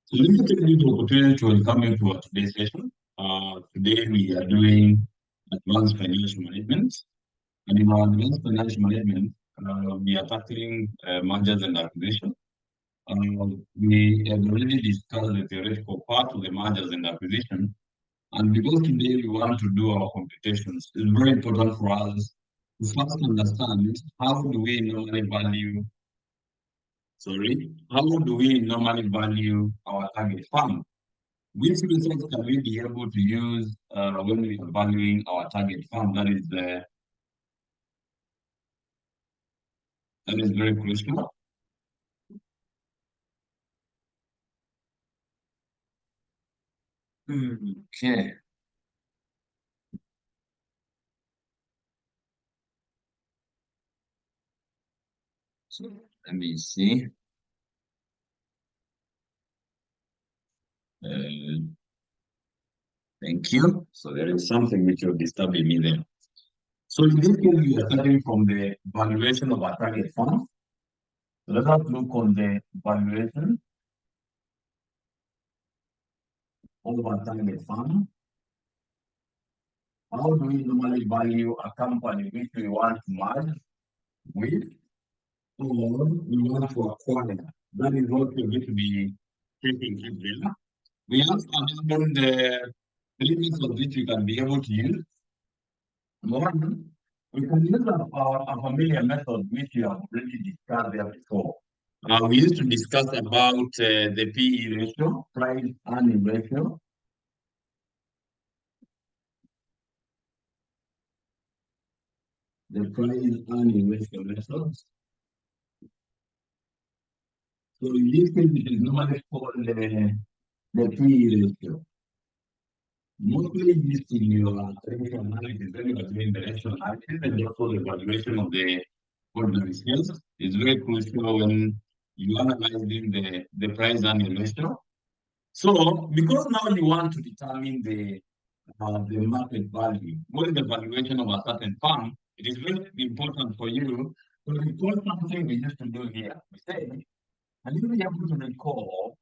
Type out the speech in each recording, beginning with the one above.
So let me take this opportunity to welcome you to our today's session. Today we are doing advanced financial management, and in our advanced financial management, we are tackling mergers and acquisition. We have already discussed the theoretical part of the mergers and acquisition, and because today we want to do our computations, it's very important for us to first understand how do we normally value, how do we normally value our target fund? Which results can we be able to use when we are valuing our target fund? That is very crucial. Okay, so let me see. Uh, thank you. So there is something which is disturbing me there. So in this case, we are starting from the valuation of our target fund. So let us look on the valuation of our target fund. How do we normally value a company which we want to merge with, or we want to acquire? That is what we're going to be taking here. We have among the elements of which we can be able to use. One, we can use a familiar method which we have already discussed there before. We used to discuss about the PE ratio, price earning ratio. The price earning ratio method. So in this case, it is normally called the PE ratio. Mostly used in your ratio analysis when you are doing the ratio analysis and also the valuation of the ordinary shares. It's very crucial when you analyzing the price earning ratio. So because now you want to determine the market value, what is the valuation of a certain firm, it is very important for you to recall something we used to do here. We say, and you'll be able to recall,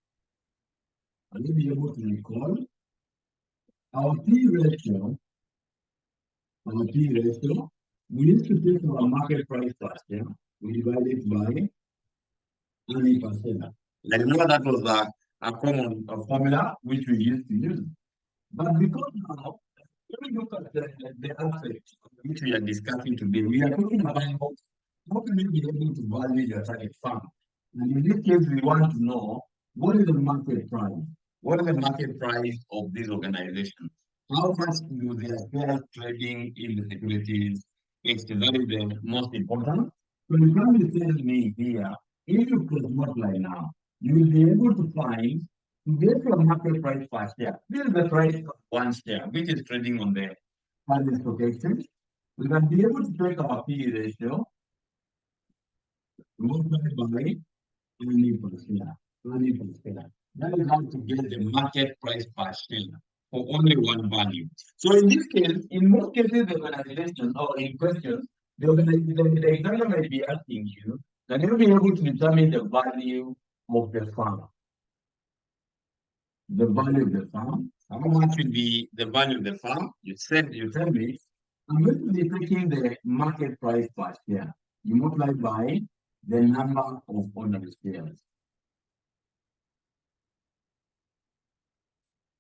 and you'll be able to recall our P ratio, we used to take our market price last year, we divide it by 20%. I remember that was a common formula which we used to use. But because now, when we look at the aspect which we are discussing today, we are talking about how can you be able to value your target fund. And in this case, we want to know what is the market price? What is the market price of this organization? How much do their shares trading in the securities exchange? That is the most important. So you can tell me here, if you cross multiply now, you will be able to find to get your market price per share. This is the price of one share, which is trading on the Paris Stock Exchange. We can be able to take our PE ratio multiplied by 20%. 20%. That is how to get the market price per share for only one value. So in this case, in most cases, the organization or in questions, the examiner might be asking you, can you be able to determine the value of the farm? The value of the farm. How much will be the value of the farm? You tell me, I'm going to be taking the market price per share. You multiply by the number of ordinary shares.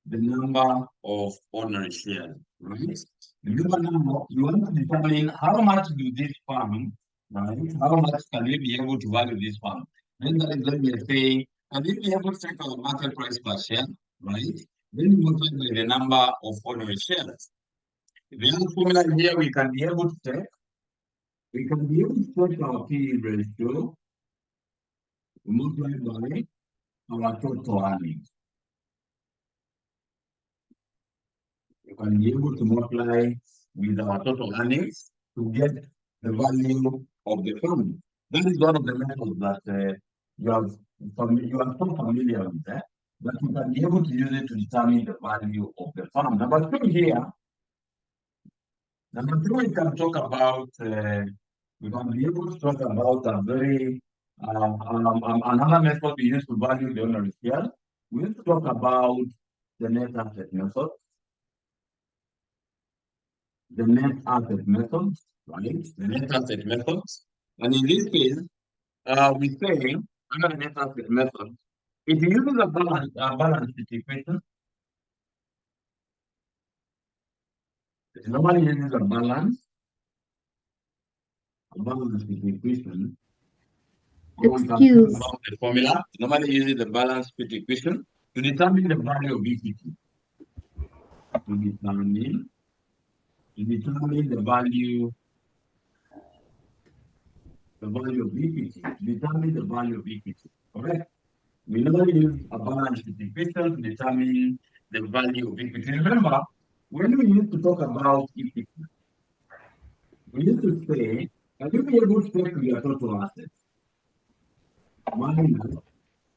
The number of ordinary shares, right? Remember now, you want to determine how much do this farm, right? How much can we be able to value this farm? Then that is when we are saying, can we be able to take our market price per share, right? Then we multiply by the number of ordinary shares. The other formula here we can be able to take our P ratio multiplied by our total earnings. You can be able to multiply with our total earnings to get the value of the fund. That is one of the methods that you are so familiar with that, but you can be able to use it to determine the value of the fund. Number two, we can be able to talk about a very another method we use to value the owner's share, we need to talk about the net asset method. The net asset method, right? The net asset method. And in this case, we say under the net asset method, it uses a balance sheet equation. It normally uses a balance sheet equation. Or we can talk Excuse. about the formula. It normally uses the balance sheet equation to determine the value of equity. To determine the value of equity. To determine the value of equity. Correct? We normally use a balance sheet equation to determine the value of equity. Remember, when we used to talk about equity, we used to say, can you be able to take your total assets minus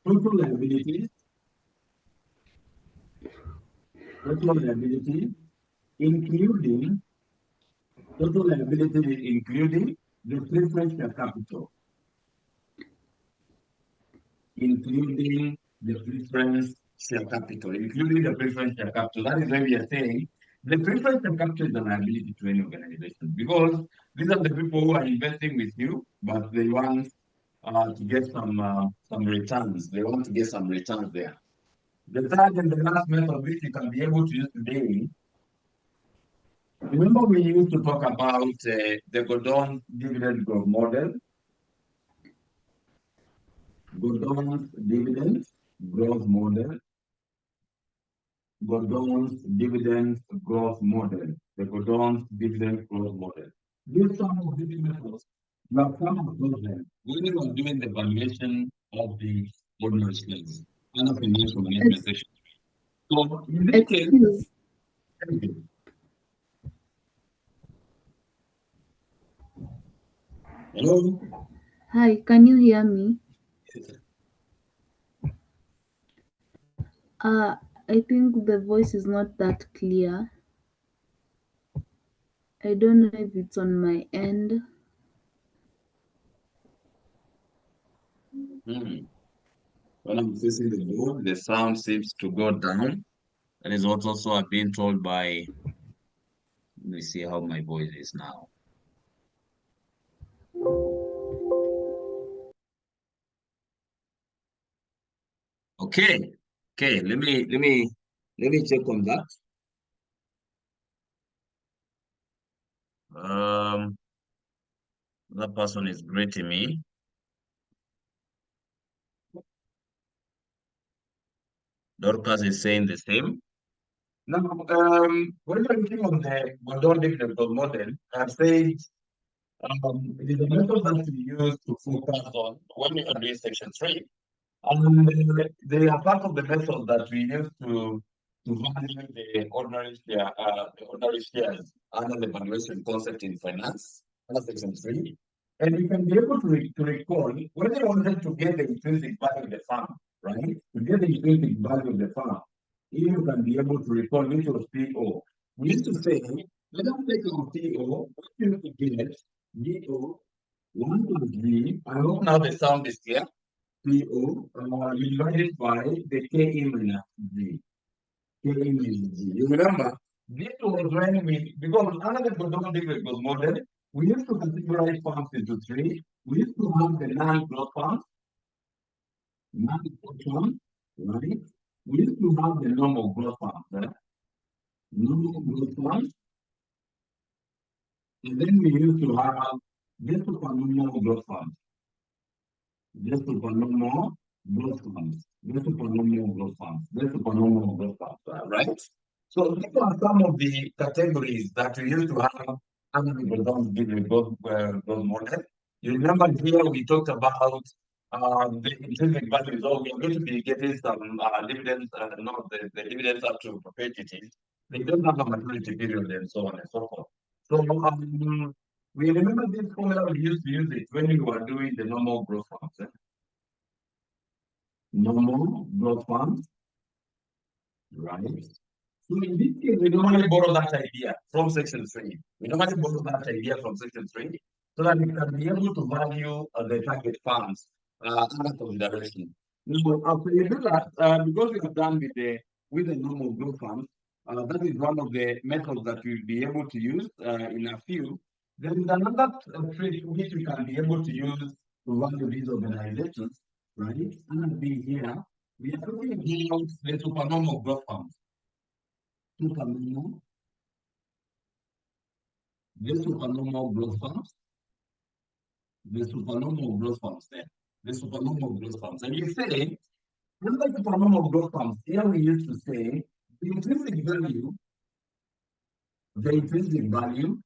total liabilities, including total liabilities, including the preference share capital, including the preference share capital, including the preference share capital. That is why we are saying the preference share capital is a liability to any organization because these are the people who are investing with you, but they want to get some returns. They want to get some returns there. The third and the last method which you can be able to use today, remember we used to talk about the Gordon dividend growth model. Gordon's dividend growth model. Gordon's dividend growth model. The Gordon's dividend growth model. These some of these methods, you have come across them when you are doing the valuation of the ordinary shares under financial management Ex- section. So in this case, excuse. thank you. Hello? Hi, can you hear me? I think the voice is not that clear. I don't know if it's on my end. Hmm. When I'm facing the board, the sound seems to go down. That is what also I've been told by, let me see how my voice is now. Okay. Okay, let me check on that. Um, that person is greeting me. Dorcas is saying the same. Now, when you're looking on the Gordon dividend model, I've said it is a method that we use to focus on when we are doing section 3. And they are part of the method that we use to value the ordinary shares under the valuation concept in finance, under section 3. And you can be able to recall when you wanted to get the intrinsic value of the firm, right? To get the intrinsic value of the firm, you can be able to recall which was PO. We used to say, let us take our PO, what you need to get, DO, 1 plus G. I hope now the sound is clear. PO divided by the KA minus G. KA minus G. You remember, this was when because under the Gordon model, we used to categorize farms into 3. We used to have the non-growth farms, non-growth farms, right? We used to have the normal growth farms, right? Normal growth farms, and then we used to have this normal growth farms. Just to normal growth funds. Just to normal growth funds. Just to normal growth funds, right? So these are some of the categories that we used to have under the growth model. You remember here we talked about the intrinsic value. So we are going to be getting some dividends, no, the dividends up to perpetuity. They don't have a maturity period and so on and so forth. So we remember this formula we used to use it when we were doing the normal growth funds. Normal growth funds, right? So in this case, we normally borrow that idea from section 3. We normally borrow that idea from section 3 so that we can be able to value the target funds under consideration. Now, after you do that, because we are done with the normal growth funds, that is one of the methods that you'll be able to use in a few. There is another trick which you can be able to use to value these organizations, right? And being here, we are talking about the supernormal growth funds. Supernormal, the supernormal growth funds, the supernormal growth funds there, the supernormal growth funds. And you say, under supernormal growth funds, here we used to say the intrinsic value, the intrinsic value,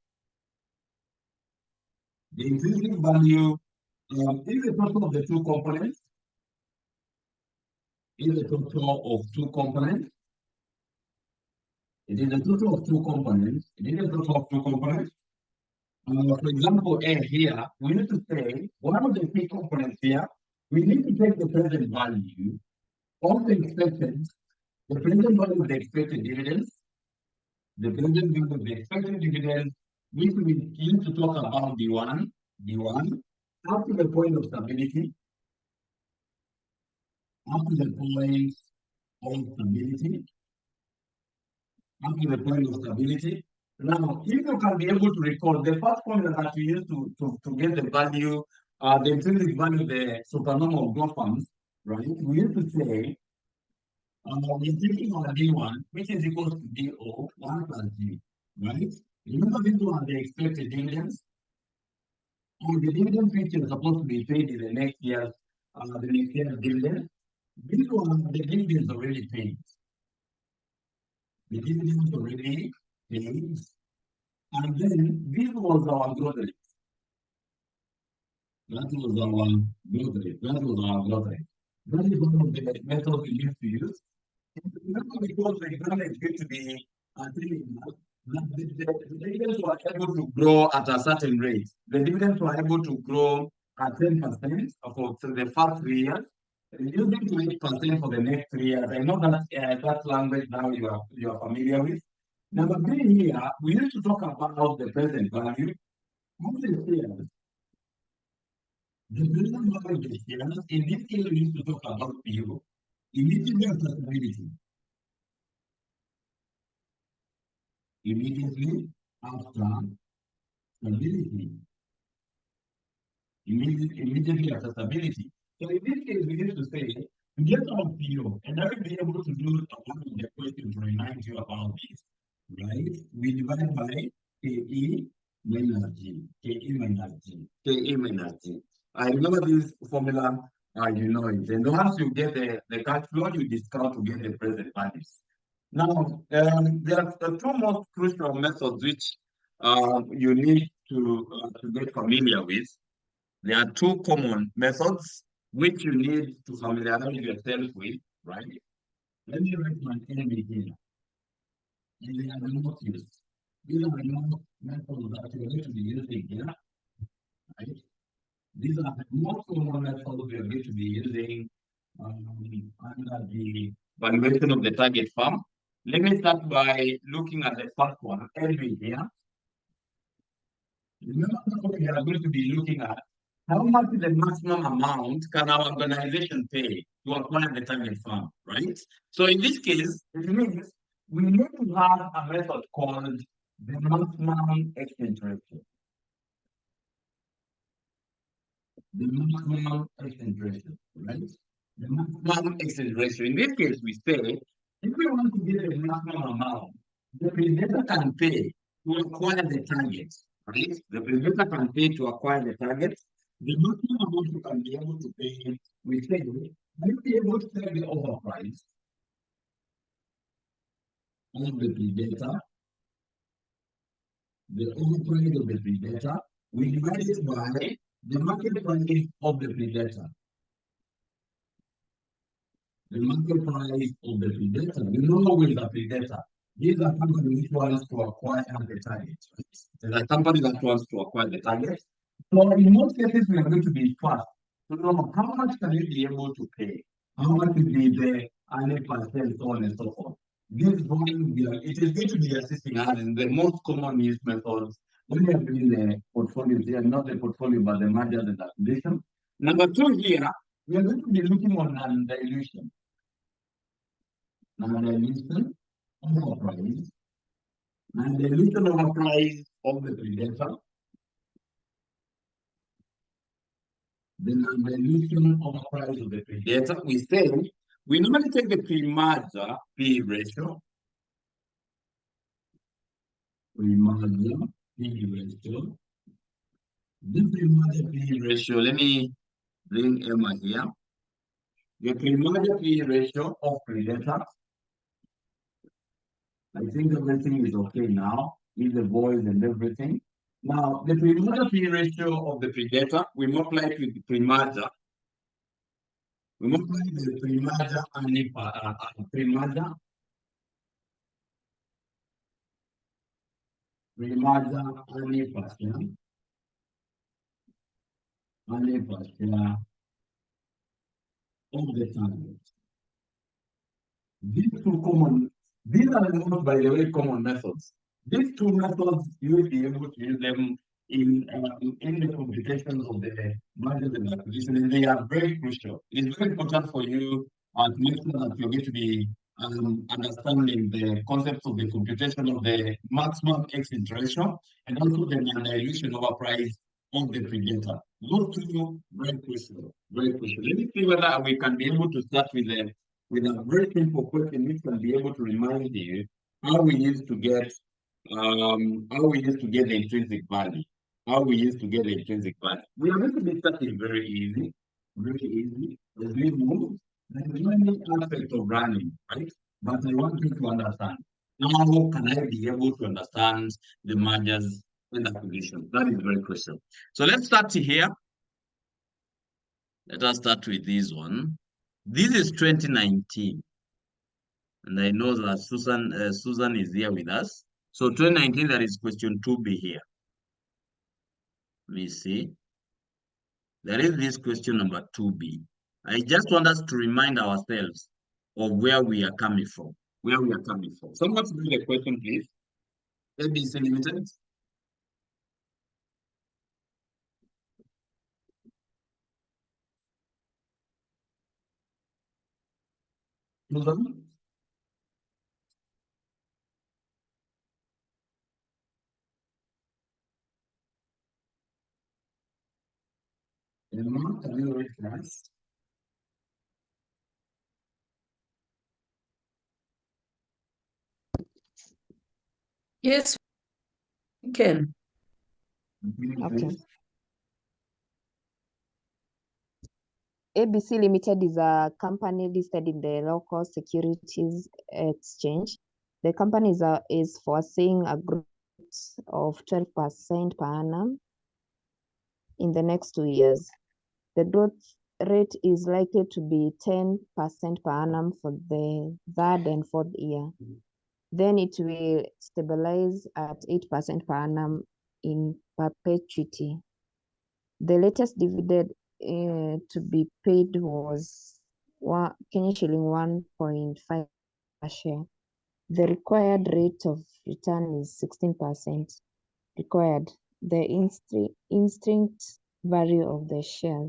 the intrinsic value is the total of the two components, is the total of two components. It is the total of two components. It is the total of two components. For example, A here, we need to say one of the key components here, we need to take the present value of the expected, the present value of the expected dividends, the present value of the expected dividends, which we need to talk about D1, up to the point of stability, up to the point of stability, up to the point of stability. Now, if you can be able to recall the first formula that we used to get the value, the intrinsic value of the supernormal growth funds, right? We used to say we're taking our D1, which is equal to DO, 1 plus D, right? Remember these are the expected dividends, or the dividends which are supposed to be paid in the next year's dividend. These are the dividends already paid. The dividends already paid. And then this was our growth rate. That was our growth rate. That was our growth rate. That is one of the methods we used to use. Remember, because the exam is going to be the dividends were able to grow at a certain rate. The dividends were able to grow at 10% for the first 3 years, reducing to 8% for the next 3 years. I know that that language now you are familiar with. Number three here, we need to talk about the present value of the shares. The present value of the shares, in this case, we need to talk about PU, immediately after stability. Immediately after stability. Immediately after stability. So in this case, we need to say, we get our PO, and I will be able to do one of the questions to remind you about this, right? We divide by KE minus G, KE minus G, KE minus G. I remember this formula, you know it. And once you get the cash flow, you discount to get the present values. Now, there are the two most crucial methods which you need to get familiar with. There are two common methods which you need to familiarize yourself with, right? Let me write my NB here. And they are not used. These are not methods that you're going to be using here, right? These are the most common methods we are going to be using under the valuation of the target farm. Let me start by looking at the first one, NB here. Remember what we are going to be looking at. How much is the maximum amount can our organization pay to acquire the target farm, right? So in this case, it means we need to have a method called the maximum exchange ratio. The maximum exchange ratio, right? The maximum exchange ratio. In this case, we say if we want to get the maximum amount, the presenter can pay to acquire the target, right? The presenter can pay to acquire the target. The maximum amount you can be able to pay, we say, you'll be able to sell the overprice of the predator, the overprice of the predator, we divide it by the market price of the predator. The market price of the predator. We know who is the predator. These are companies which wants to acquire the target. Right? There's a company that wants to acquire the target. So in most cases, we are going to be fast to know how much can you be able to pay, how much will be the annual percent, so on and so forth. This volume, it is going to be assisting us in the most common use methods when we are doing the portfolios here, not the portfolio, but the mergers and acquisition. Number two here, We are going to be looking on non-dilution. Non-dilution of a price. Non-dilution of a price of the predator. The non-dilution of a price of the predator. We say we normally take the pre-merger P ratio. Pre-merger P ratio. This pre-merger P ratio, let me bring Emma here. The pre-merger P ratio of predator. I think everything is okay now, with the voice and everything. Now, the pre-merger P ratio of the predator, we multiply it with the pre-merger. We multiply the pre-merger and pre-merger anti-passion of the target. These two common, these are not, by the way, common methods. These two methods, you will be able to use them in the computations of the mergers and acquisition, and they are very crucial. It's very important for you to make sure that you're going to be understanding the concepts of the computation of the maximum exit ratio and also the non-dilution over price of the predator. Those two very crucial, very crucial. Let me see whether we can be able to start with a very simple question which can be able to remind you how we used to get the intrinsic value. How we used to get the intrinsic value. We are going to be starting very easy, very easy. As we move, there is many aspects of running, right? But I want you to understand how can I be able to understand the mergers and acquisitions? That is very crucial. So let's start here. Let us start with this one. This is 2019. And I know that Susan is here with us. So 2019, that is question 2B here. Let me see. There is this question number 2B. I just want us to remind ourselves of where we are coming from. Where we are coming from. Someone to read the question, please. ABC Limited. Susan? Emma, can you read class? Yes, we can. Okay. ABC Limited is a company listed in the local securities exchange. The company is foreseeing a growth of 12% per annum in the next 2 years. The growth rate is likely to be 10% per annum for the third and fourth year. Then it will stabilize at 8% per annum in perpetuity. The latest dividend to be paid was Kenya shilling 1.5 per share. The required rate of return is 16%. Required. The instinct value of the share.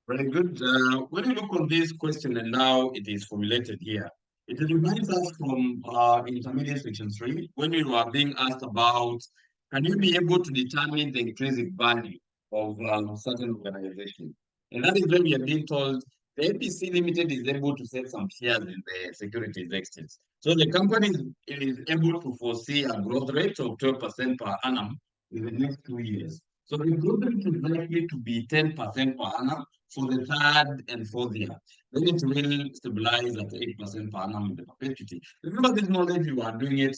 Very good. When you look on this question and now it is formulated here, it reminds us from intermediate section 3 when you are being asked about can you be able to determine the intrinsic value of certain organization? And that is when we are being told the APC Limited is able to sell some shares in the securities exchange. So the company is able to foresee a growth rate of 12% per annum in the next 2 years. So the growth rate is likely to be 10% per annum for the third and fourth year. Then it will stabilize at 8% per annum in the perpetuity. Remember this knowledge, you are doing it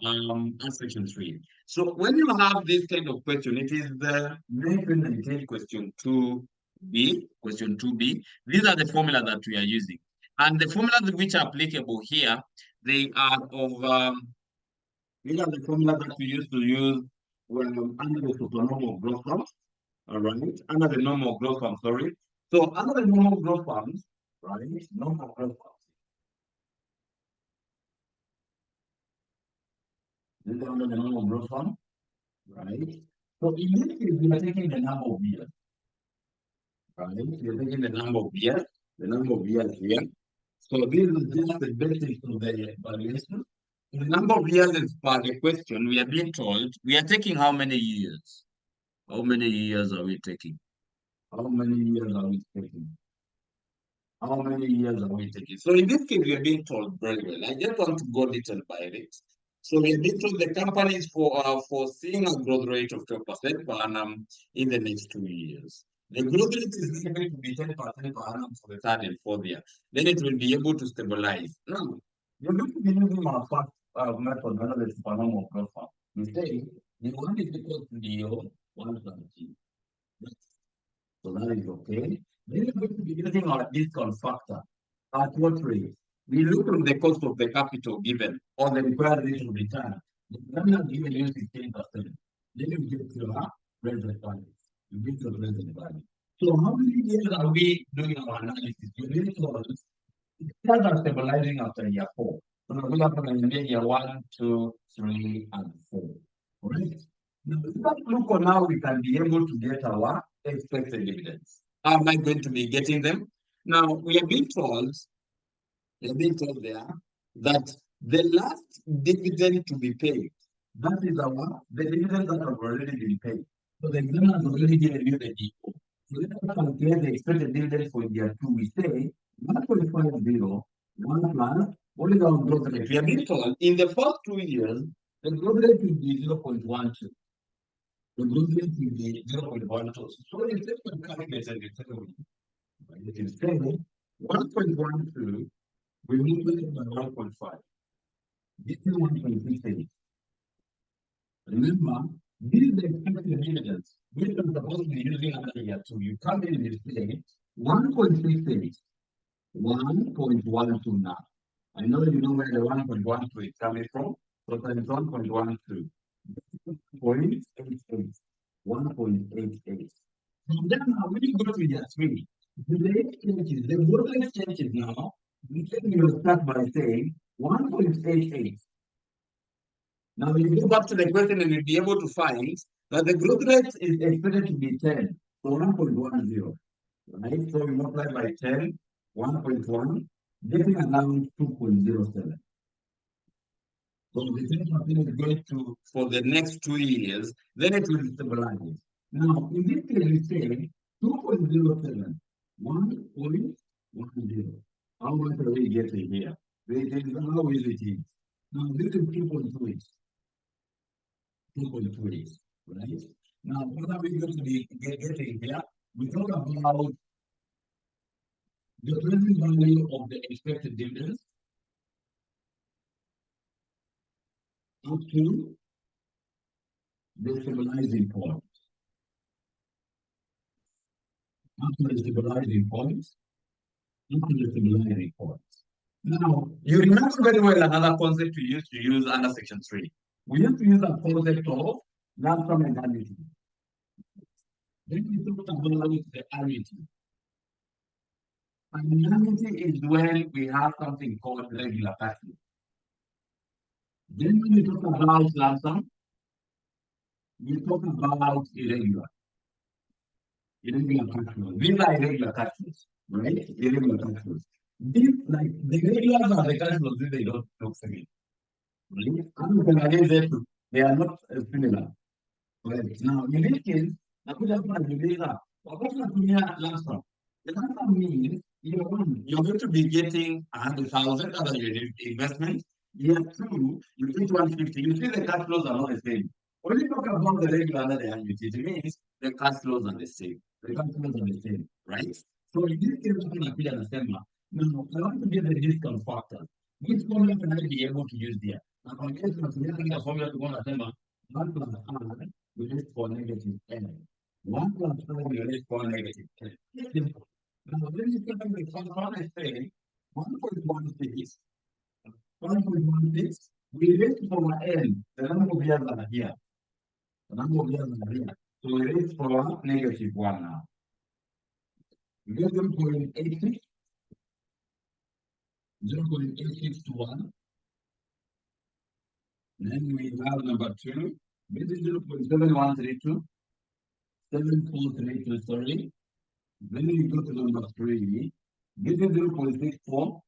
at section 3. So when you have this kind of question, it is the 19 question 2B, question 2B. These are the formula that we are using. And the formulas which are applicable here, they are of, these are the formulas that we used to use when under the supernormal growth funds, all right, under the normal growth funds, sorry. So under the normal growth funds, right, normal growth funds. This is under the normal growth fund, right? So in this case, we are taking the number of years. Right? We are taking the number of years here. So this is just the basics of the evaluation. The number of years is per the question. We are being told we are taking how many years? How many years are we taking? How many years are we taking? How many years are we taking? So in this case, we are being told very well. I just want to go little by it. So we are being told the company is foreseeing a growth rate of 12% per annum in the next 2 years. The growth rate is going to be 10% per annum for the third and fourth year. Then it will be able to stabilize. Now, you're going to be using our first method, another supernormal growth form. We say the one is equal to the 1 plus g. So that is okay. Then we're going to be using our discount factor. At what rate? We look at the cost of the capital given or the required rate of return. The number given you 16%. Then you get to our present value. You get to present value. So how many years are we doing our analysis? You need to start stabilizing after year 4. So we have to year 1, 2, 3, and 4. Right? Now, look on how we can be able to get our expected dividends. How am I going to be getting them? Now, we are being told there that the last dividend to be paid, that is the dividend that have already been paid. So the examiner has already given you the DO. So let us calculate the expected dividend for year 2. We say 1.50, 1 plus, what is our growth rate? We are being told in the first 2 years, the growth rate will be 0.12. The growth rate will be 0.12. So instead of calculating it is 1.12, we multiply it by 1.5. This is 1.68. Remember, this is the expected dividends. We are supposed to be using another year 2. You come in and say 1.68, 1.12 now. I know you know where the 1.12 is coming from. So times 1.12. 0.88. 1.88. So then now when you go to year 3, the rate changes, the growth rate changes now. We will start by saying 1.88. Now when you go back to the question and you'll be able to find that the growth rate is expected to be 10. So 1.10. Right? So we multiply by 10, 1.1, getting around 2.07. So the 10% is going to, for the next 2 years, then it will stabilize. Now, in this case, we say 2.07, 1.10. How much are we getting here? This is how easy it is. Now, this is 2.28. 2.28, right? Now, what are we going to be getting here? We talk about the present value of the expected dividends up to the stabilizing point. Up to the stabilizing point. Up to the stabilizing point. Now, you remember very well another concept we used to use under section 3. We used to use a concept of lump sum annuity. Then we talked about the annuity. Annuity is when we have something called regular cash flow. Then when we talk about lump sum, we talk about irregular. Irregular cash flows. These are irregular cash flows, right? Irregular cash flows. These, like, the regulars are the cash flows, they don't look similar. Right? And again, they are not similar. Right? Now, in this case, nakuja hapa najiuliza, wakati natumia lump sum, the lump sum means you're going to be getting 100,000 as your investment. Year 2, you get 150. You see the cash flows are not the same. When you talk about the regular and the annuity, it means the cash flows are the same. The cash flows are the same, right? So in this case, I'm going to put an assembly. Now, I want to get the discount factor. Which formula can I be able to use there? Now, I'm going to use the formula to go to assembly. 1 plus r, we use for negative n. 1 plus r, we use for negative n. Simple. Now, when you come to the formula, I say 1.16. 1.16, we raise for n, the number of years are here. The number of years are here. So we raise for negative 1 now. We get 0.86. 0.86 to 1. Then we have number 2, This is 0.7132, 7432, sorry. Then you go to number 3. This is 0.64,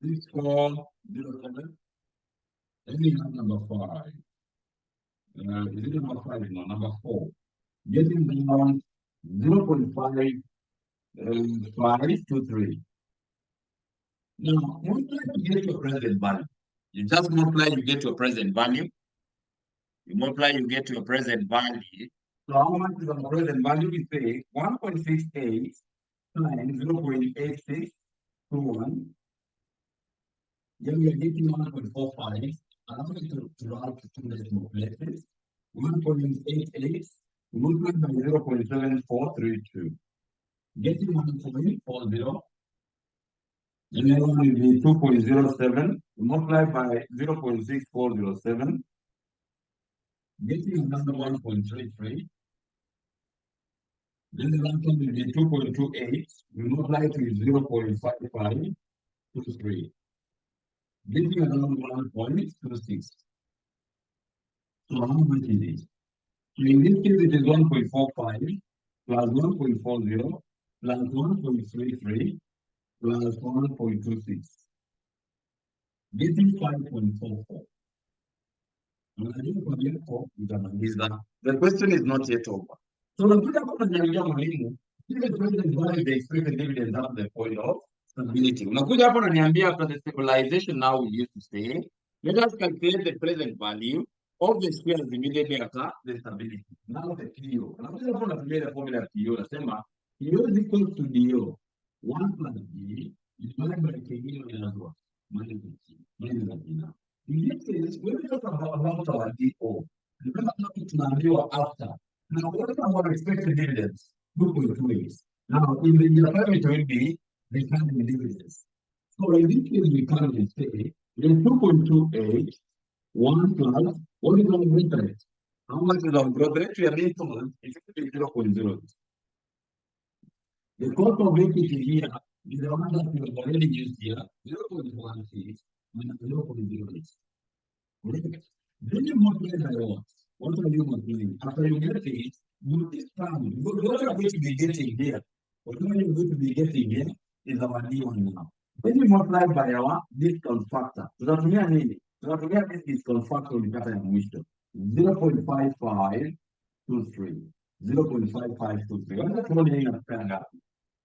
6407. Then you have number 5. Is it number 5? No, number 4. Getting down 0.523. Now, multiply to get your present value. You just multiply, you get your present value. You multiply, you get your present value. So how much is our present value? We say 1.68 times 0.8621. Then we are getting 1.45. Allow me to write two decimal places. 1.88 multiplied by 0.7432. Getting 1.40. And then one will be 2.07 multiplied by 0.6407. Getting another 1.33. Then the last one will be 2.28. We multiply to 0.5523. Getting another 1.26. So how much is it? So in this case, it is 1.45 plus 1.40 plus 1.33 plus 1.26. Getting 5.44. The question is not yet over. So the president wanted the expected dividend up to the point of stability. After the stabilization, now we used to say, let us calculate the present value of the squares immediately after the stability. Now the PO. The formula PO. PO is equal to DO. 1 plus D divided by KD minus what? Minus D. In this case, when we talk about our DO, remember not to know after. Now, what about expected dividends? 2.28. Now, in the year it will be recurring dividends. So, in this case, we currently say, in 2.28, 1 plus, what is our growth rate? How much is our growth rate? We are being told it's 0.0. The cost of equity here is the one that we have already used here, 0.16 minus 0.08. Then you multiply by what? What are you multiplying? After you get it, you discount. What you are going to be getting here, what you are going to be getting here is our D1 now. Then you multiply by our discount factor. Tunatumia nini? Tunatumia this discount factor ulikata ya mwisho. 0.5523. 0.5523. Wacha tuone hii inatupea ngapi.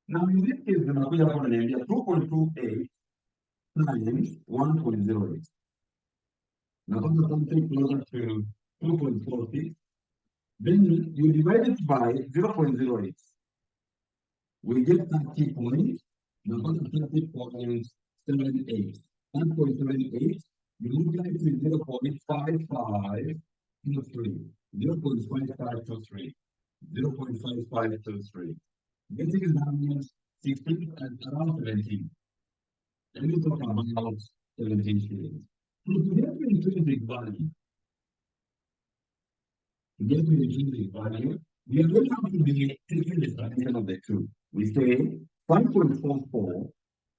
Now in this case, tunakuja hapo tunaniambia 2.28 times 1.08. Now, something closer to 2.46. Then you divide it by 0.08. We get 30 points. Now, 30.78. 1.78. You multiply it with 0.5523. 0.5523. 0.5523. Getting it down 16 and around 17. Let me talk about 17 shillings. So to get the intrinsic value, we are going to have to be taking the summation of the two. We say 5.44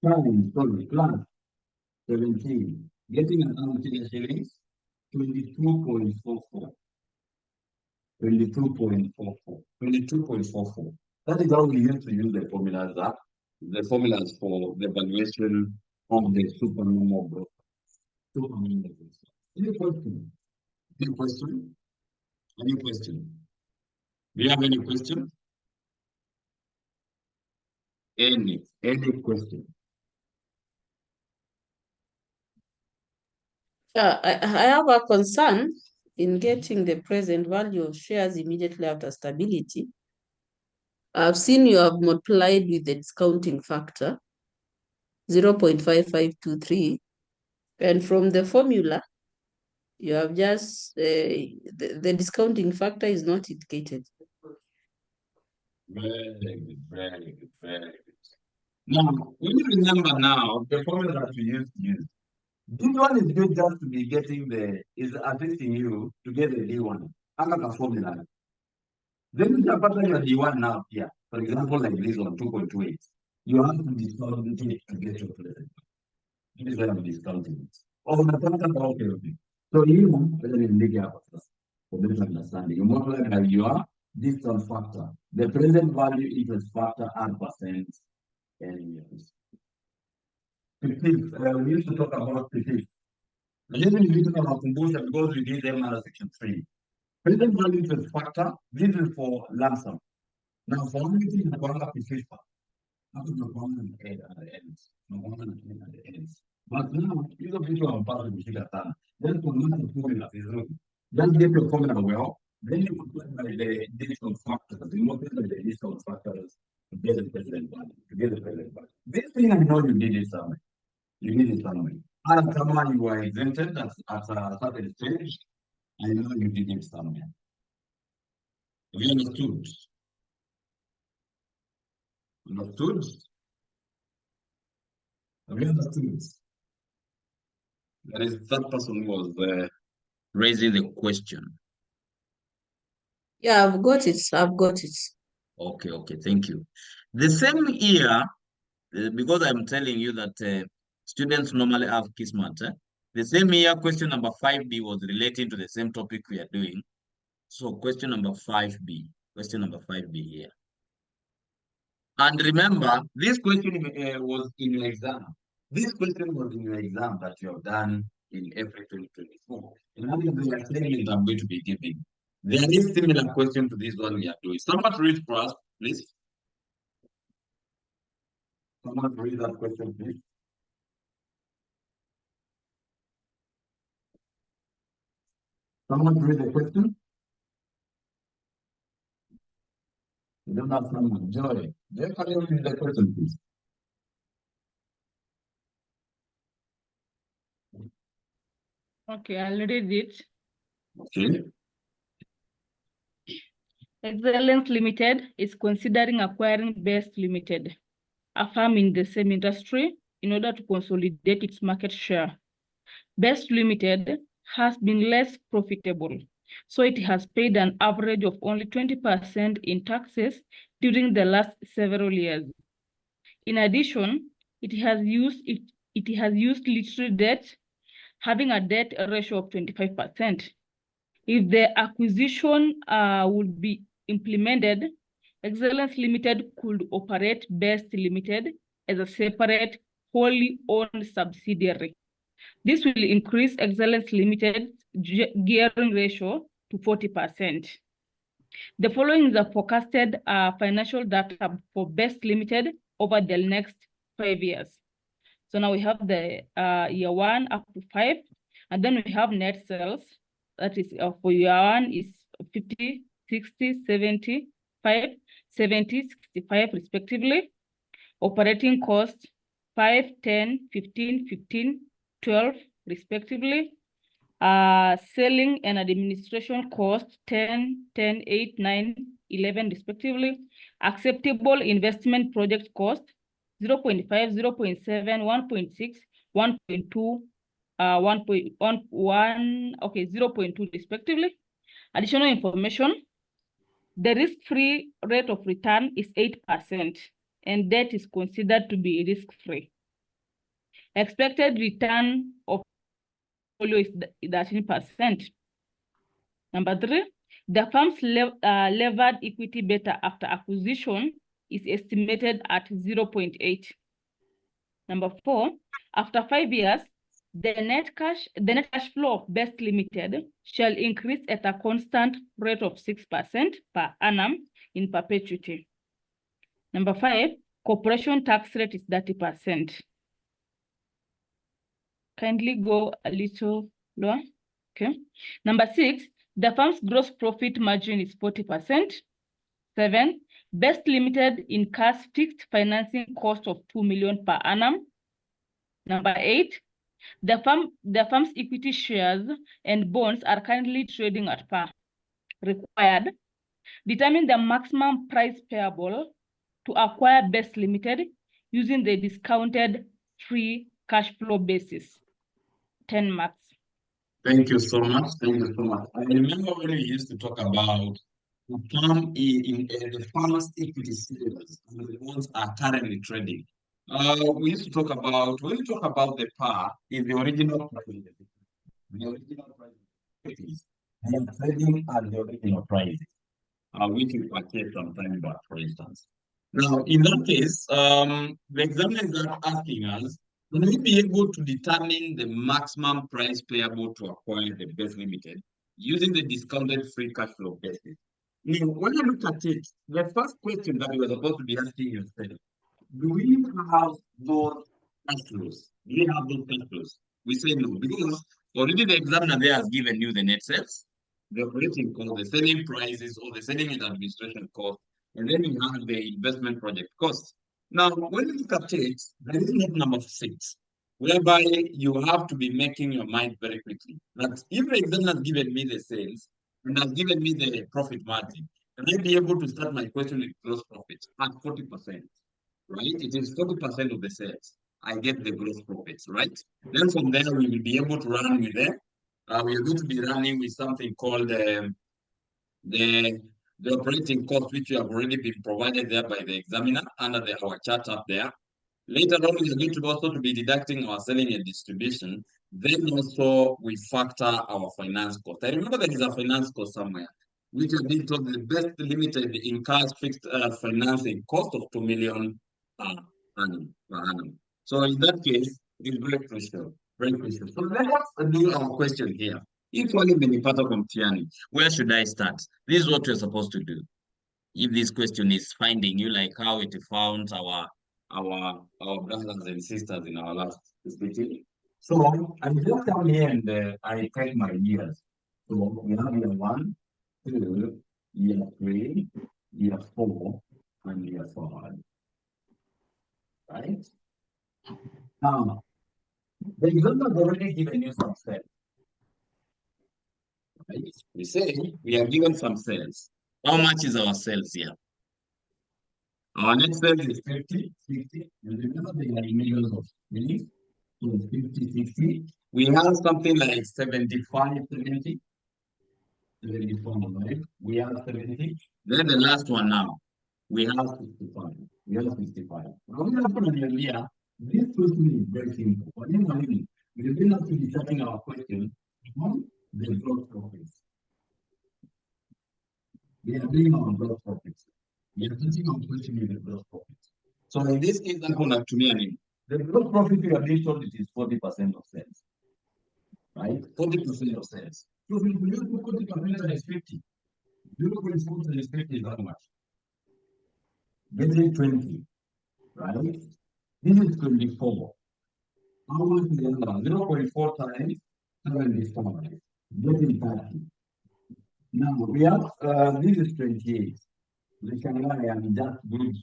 times, plus 17, getting an amount in shillings, 22.44. 22.44. That is how we used to use the formulas for the valuation of the supernormal growth. Any question? Any question? Any question? Do you have any question? Any question? I have a concern in getting the present value of shares immediately after stability. I've seen you have multiplied with the discounting factor 0.5523, and from the formula you have just the discounting factor is not indicated. Very good, very good, very good. Now, when you remember now the formula that we used to use, D1 is good just to be getting is assisting you to get the D1. Another formula. Then you have your D1 now here. For example, like this one, 2.28. You have to discount it to get your present. This is why I'm discounting it. Oh, okay. So you for better understanding, you multiply by your distance factor, the present value interest factor and percent and years. We used to talk about PTs. Let me read about composure because we did them under section 3. Present value interest factor, this is for lump sum. Now, for anything, the one up is 50. Up to the one and at the ends. No one and at the ends. But now, these are people are part of the Shiga Tan. Then to learn the formula is wrong. Then get your formula well. Then you apply by the additional factors. You multiply by the additional factors to get the present value. To get the present value. This thing I know you did it somewhere. You did it somewhere. And somehow you were exempted at a certain stage. I know you did it somewhere. Have you understood? Understood? Have you understood? That is that person was raising the question. Yeah, I've got it. I've got it. Okay, thank you. The same year, because I'm telling you that students normally have Kismat, the same year, question number 5B was relating to the same topic we are doing. So question number 5B here. And remember, this question was in your exam. This question was in your exam that you have done in April 2024. And that is the assignment I'm going to be giving. There is similar question to this one we are doing. Someone read for us, please. Someone read that question, please. Someone read the question. You don't have someone. Joy. Joy, can you read the question, please? Okay, I'll read it. Okay. Excellence Limited is considering acquiring Best Limited, a firm in the same industry, in order to consolidate its market share. Best Limited has been less profitable, so it has paid an average of only 20% in taxes during the last several years. In addition, it has used literary debt, having a debt ratio of 25%. If the acquisition would be implemented, Excellence Limited could operate Best Limited as a separate, wholly owned subsidiary. This will increase Excellence Limited's gearing ratio to 40%. The following is the forecasted financial data for Best Limited over the next 5 years. So now we have the year 1 up to 5, and then we have net sales. That is for year 1 is 50, 60, 75, 70, 65 respectively. Operating costs 5, 10, 15, 15, 12 respectively. Selling and administration costs 10, 10, 8, 9, 11 respectively. Acceptable investment project cost 0.5, 0.7, 1.6, 1.2, 1.1, okay, 0.2 respectively. Additional information, the risk-free rate of return is 8%, and debt is considered to be risk-free. Expected return of portfolio is 13%. Number 3, the firm's levered equity beta after acquisition is estimated at 0.8. Number 4, after 5 years, the net cash flow of Best Limited shall increase at a constant rate of 6% per annum in perpetuity. Number 5, corporation tax rate is 30%. Kindly go a little lower. Okay. Number 6, the firm's gross profit margin is 40%. 7, Best Limited incurs fixed financing cost of 2 million per annum. Number 8, the firm's equity shares and bonds are currently trading at par. Required, determine the maximum price payable to acquire Best Limited using the discounted free cash flow basis. 10 marks. Thank you so much. Thank you so much. I remember when we used to talk about the firm in the farmers' equity shares and the ones are currently trading. We used to talk about, when we talk about the par, is the original price. the original price. They are trading at the original price, which we purchased some time back, for instance. Now, in that case, the examiner is asking us, will we be able to determine the maximum price payable to acquire the best limited using the discounted free cash flow basis? Now, when you look at it, the first question that you were supposed to be asking yourself, do we have those cash flows? Do we have those cash flows? We say no, because already the examiner there has given you the net sales, the operating cost, the selling prices, or the selling and administration cost, and then you have the investment project cost. Now, when you look at it, there is not number 6, whereby you have to be making your mind very quickly. That if the examiner has given me the sales and has given me the profit margin, can I be able to start my question with gross profit at 40%? Right? It is 40% of the sales. I get the gross profits, right? Then from there, we will be able to run with them. We are going to be running with something called the operating cost, which you have already been provided there by the examiner under our chart up there. Later on, we are going to also to be deducting our selling and distribution. Then also we factor our finance cost. I remember there is a finance cost somewhere, which has been told the best limited incurs fixed financing cost of 2 million per annum. So in that case, it is very crucial. Very crucial. So let us do our question here. If you only benefit from Tiani, where should I start? This is what we're supposed to do. If this question is finding you, like how it found our brothers and sisters in our last speaking. So I just come here and I take my years. So we have year 1, 2, year 3, year 4, and year 5. Right? Now, the example has already given you some sales. Right? We say we are given some sales. How much is our sales here? Our net sales is 50, 60. You remember they are in millions of millions. So 50, 60. We have something like 75, 70. 74, right? We have 70. Then the last one now. We have 65. We have 65. Now, what happened earlier? This question is very simple. What do you mean? We will have to be starting our question on the gross profits. We are doing our gross profits. We are starting our question with the gross profits. So in this case, that's going to me. The gross profit we have been told it is 40% of sales. Right? 40% of sales. So if we use 40% as 50, 0.4 times 50 is how much? Getting 20. Right? This is 24. How much is the other? 0.4 times 74. Getting 30. Now we have this is 28. We can lie and just good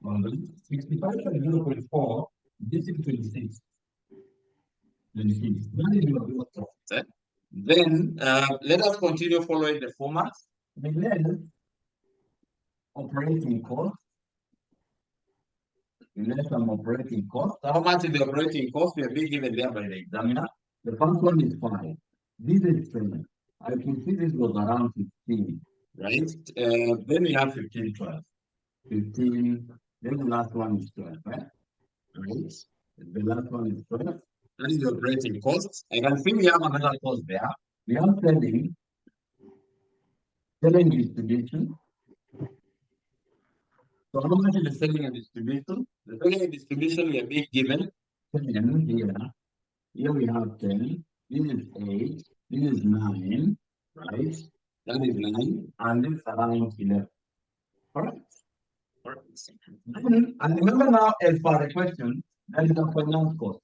on the 65 and 0.4. This is 26. 26. That is your gross profit. Then let us continue following the format. Then operating cost. Less some operating cost. How much is the operating cost? We are being given there by the examiner. The first one is 5. This is 7. I can see this was around 15, right? Then we have 15, 12. 15, then the last one is 12, right? Right? The last one is 12. That is the operating cost. I can see we have another cost there. We have selling distribution. So how much is the selling and distribution? The selling and distribution we are being given 10 here. Here we have 10. This is 8. This is 9. Right? That is 9. And this is around 11. Alright? Alright. And remember now, as per the question, that is the finance cost.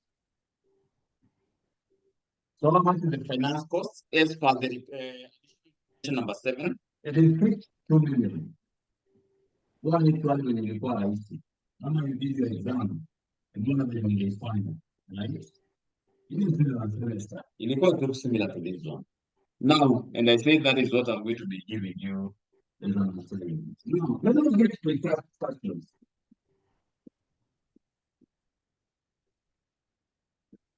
So how much is the finance cost? As per the number 7, it is 2 million. One is 12 when you require IC. How much you did your exam? And one of them is final. Right? It is similar. It looks similar to this one. Now, and I say that is what I'm going to be giving you. Now, let us get to questions.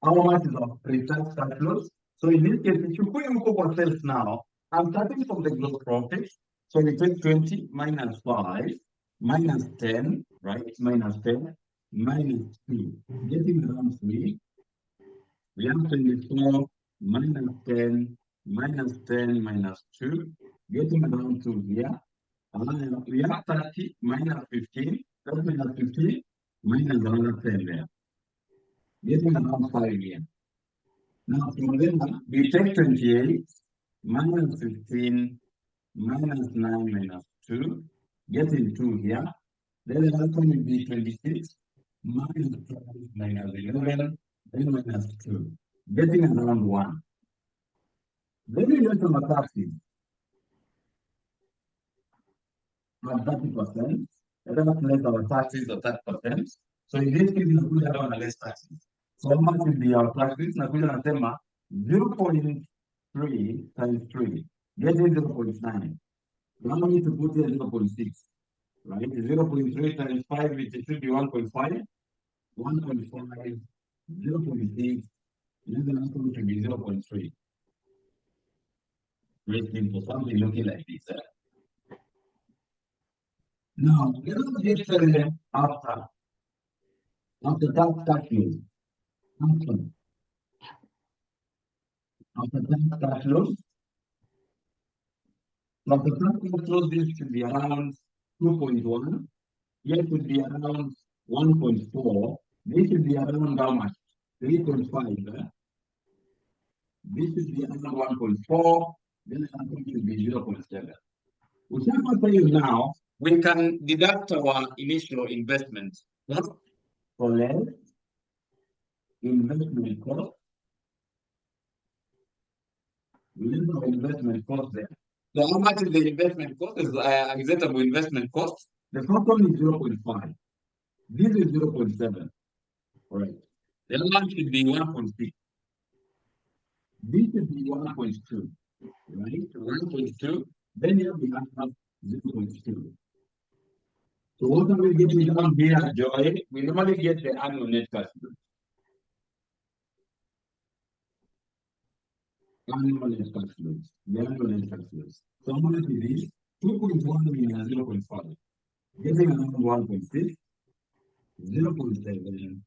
How much is our pre-tax cash flows? So in this case, if you put in for sales now, I'm starting from the gross profit. So we take 20 minus 5 minus 10, right? Minus 10 minus 2. Getting around 3. We have 24 minus 10, minus 10, minus 2, getting down to here. And we have 30 minus 15, that's minus 15, minus another 10 there. Getting around 5 here. Now from there, we take 28, minus 15, minus 9, minus 2, getting 2 here. Then the last one will be 26, minus 12, minus 11, then minus 2, getting around 1. Then we get some taxes at 30%. Let us less our taxes at 30%. So in this case, we have on less taxes. So how much will be our taxes? Nakuja nasema 0.3 times 3, getting 0.9. Now we need to put here 0.6, right? 0.3 times 5, it should be 1.5, 1.5, 0.6, and then the answer should be 0.3. Very simple, something looking like this. Now, let us get after that cash flow. After that cash flow, this should be around 2.1. Here should be around 1.4. This should be around how much? 3.5. This should be around 1.4. Then something should be 0.7. Which I tell you now, we can deduct our initial investment. For less investment cost. We need our investment cost there. So how much is the investment cost? Is acceptable investment cost? The first one is 0.5. This is 0.7. All right. The other one should be 1.6. This should be 1.2. Right? 1.2. Then here we have 0.2. So what are we getting down here, Joy? We normally get the annual net cash flow. Annual net cash flows. The annual net cash flows. So how much is this? 2.1 minus 0.5. Getting around 1.6. 0.7.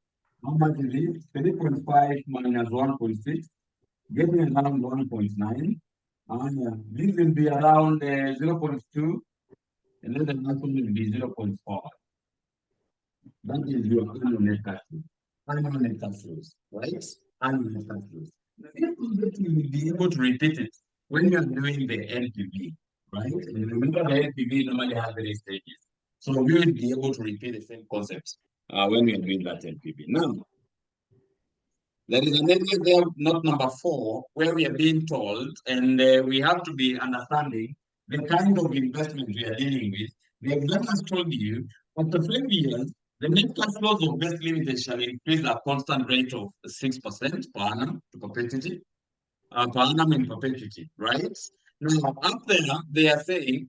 How much is this? 3.5 minus 1.6. Getting around 1.9. And this will be around 0.2. And then the next one will be 0.4. That is your annual net cash flow. Annual net cash flows, right? Annual net cash flows. You will be able to repeat it when you are doing the NPV, right? And remember, the NPV normally has 3 stages. So we will be able to repeat the same concept when we are doing that NPV. Now, there is an area there, not number 4, where we are being told, and we have to be understanding the kind of investment we are dealing with. The exam has told you, after 5 years, the net cash flows of Best Limited shall increase at a constant rate of 6% per annum to perpetuity, per annum in perpetuity, right? Now, up there, they are saying,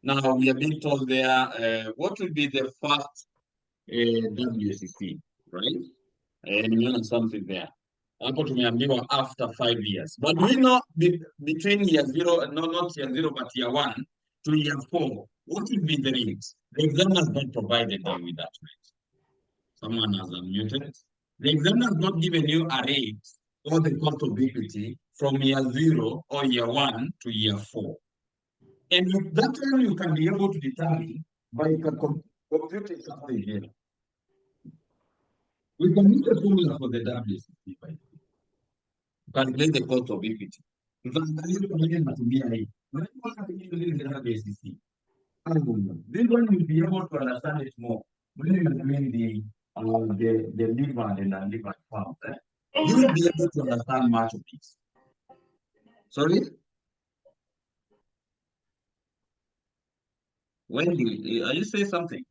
now we are being told there, what will be the first WCC, right? And you know something there. Hapo tumeambiwa after 5 years. But we know between year 0, no, not year 0, but year 1 to year 4, what will be the rate? The exam has not provided them with that rate. Someone has unmuted. The exam has not given you a rate or the cost of equity from year 0 or year 1 to year 4. And with that time, you can be able to determine by computing something here. We can use the formula for the WCC by calculate the cost of equity. Tunaangalia pamoja na tumia hii. Unajua the WCC. This one will be able to understand it more when you are doing the liver and unlivered farms. You will be able to understand much of it. Sorry? Wendy, are you saying something?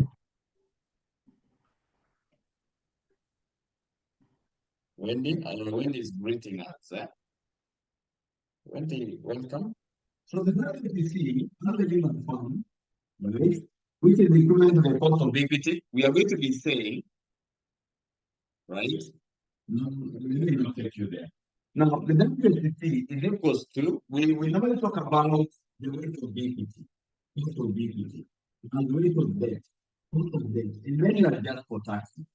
Wendy, Wendy is greeting us. Wendy, welcome. So the WCC, unlivered farm, right, which is equivalent to the cost of equity, we are going to be saying, right? No, let me not take you there. Now, the WCC is equals to, we normally talk about the weight of equity, cost of equity, and the weight of debt, cost of debt, and then you adjust for taxes.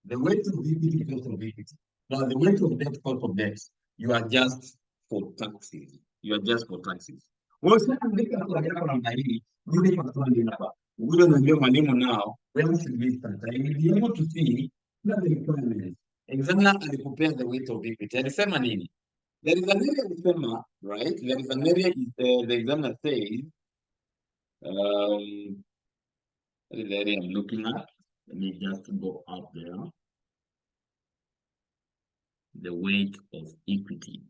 The weight of equity, cost of equity. But the weight of debt, cost of debt, you adjust for taxes. You adjust for taxes. Ukishaandika kwa yako namna hii, rudi kwa swali hapa. Ule unaambia mwalimu now, where should we start? I will be able to see the requirements. Examiner alikupea the weight of equity. Alisema nini? There is an area alisema, right? There is an area the examiner says, that is the area I'm looking at. Let me just go up there. The weight of equity.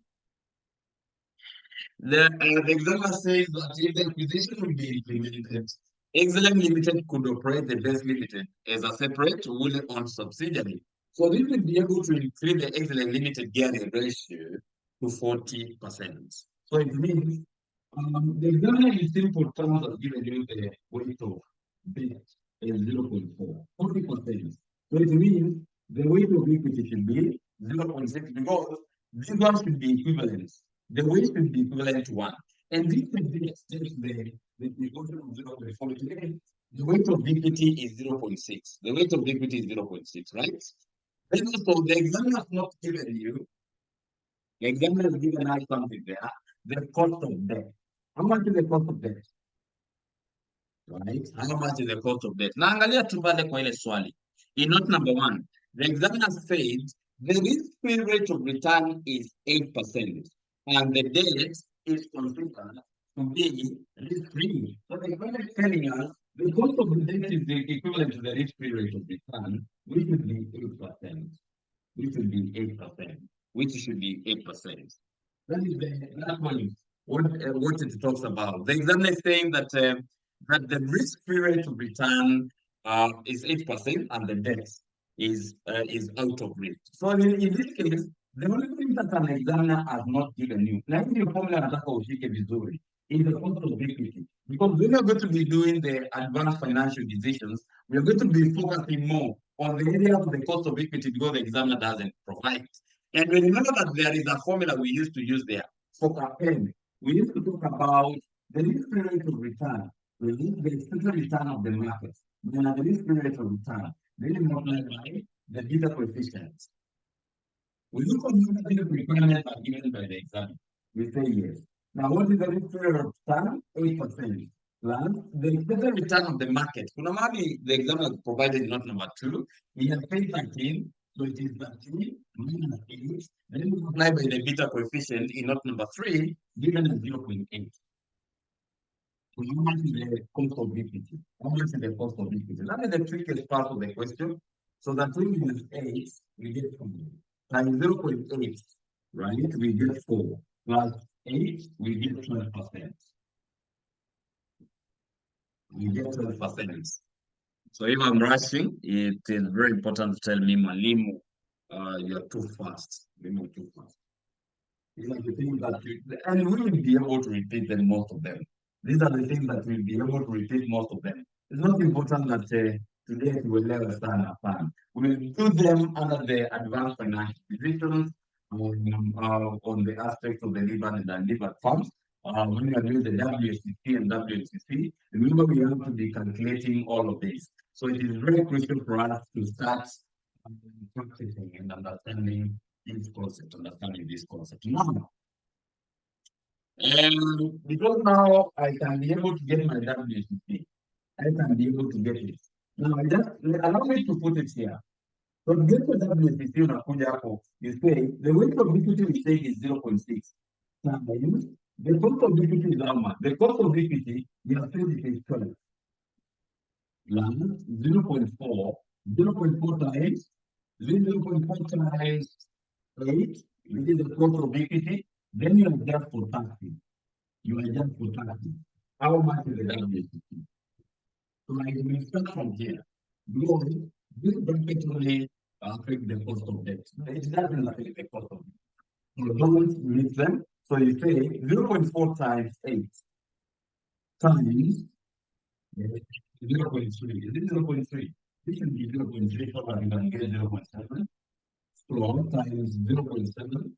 The examiner says that if the acquisition will be implemented, Excellent Limited could operate the Best Limited as a separate, wholly owned subsidiary. So this will be able to increase the Excellent Limited gearing ratio to 40%. So it means the examiner in simple terms has given you the weight of debt is 0.4, 40%. So it means the weight of equity should be 0.6 because these ones should be equivalent. The weight should be equivalent to 1. And this is the equation of 0.4. The weight of equity is 0.6. The weight of equity is 0.6, right? Then also the examiner has not given you, the examiner has given us something there, the cost of debt. How much is the cost of debt? Right? How much is the cost of debt? Na angalia tu pale kwa ile swali. In note number 1, the examiner said the risk-free rate of return is 8%, and the debt is considered to be risk-free. So the examiner is telling us the cost of the debt is the equivalent to the risk-free rate of return, which would be 8%. Which should be 8%. Which should be 8%. That is that one. What it talks about. The examiner is saying that that the risk-free rate of return is 8% and the debt is out of risk. So in this case, the only thing that an examiner has not given you, like the formula nataka ushike vizuri, is the cost of equity. Because when we're going to be doing the advanced financial decisions, we're going to be focusing more on the area of the cost of equity because the examiner doesn't provide. And we remember that there is a formula we used to use there for campaign. We used to talk about the risk-free rate of return, the expected return of the market. Then the risk-free rate of return, then multiplied by the beta coefficients. We look at the requirements are given by the examiner. We say yes. Now, what is the risk-free rate of return? 8%. Plus the expected return of the market. Normally, the examiner provided note number 2. We have paid 13. So it is 13 minus 8. Then we multiply by the beta coefficient in note number 3, given as 0.8. So how much is the cost of equity? How much is the cost of equity? That is the trickiest part of the question. So that 3 minus 8, we get 4. Times 0.8, right? We get 4. Plus 8, we get 12%. We get 12%. So if I'm rushing, it is very important to tell me, Malimu, you're too fast. You're too fast. These are the things that and we will be able to repeat them, most of them. These are the things that we'll be able to repeat most of them. It's not important that today we will never stand a plan. We will do them under the advanced financial decisions on the aspects of the LIBOR and unlevered funds. When we are doing the WSCC and WSCC, remember we have to be calculating all of this. So it is very crucial for us to start practicing and understanding this concept, Now, because now I can be able to get my WSCC, I can be able to get it. Now, allow me to put it here. So to get the WSCC unakuja hapo, you say the weight of equity we say is 0.6. Times the cost of equity is how much? The cost of equity, we have said it is 12. Plus 0.4, 0.4 times 0.4 times 8, which is the cost of equity. Then you adjust for taxes. How much is the WSCC? So I will start from here. Because this bracket only affects the cost of debt. It doesn't affect the cost of debt. So don't mix them. So you say 0.4 times 8 times 0.3. Is it 0.3? This should be 0.3, so that you can get 0.7. So times 0.7.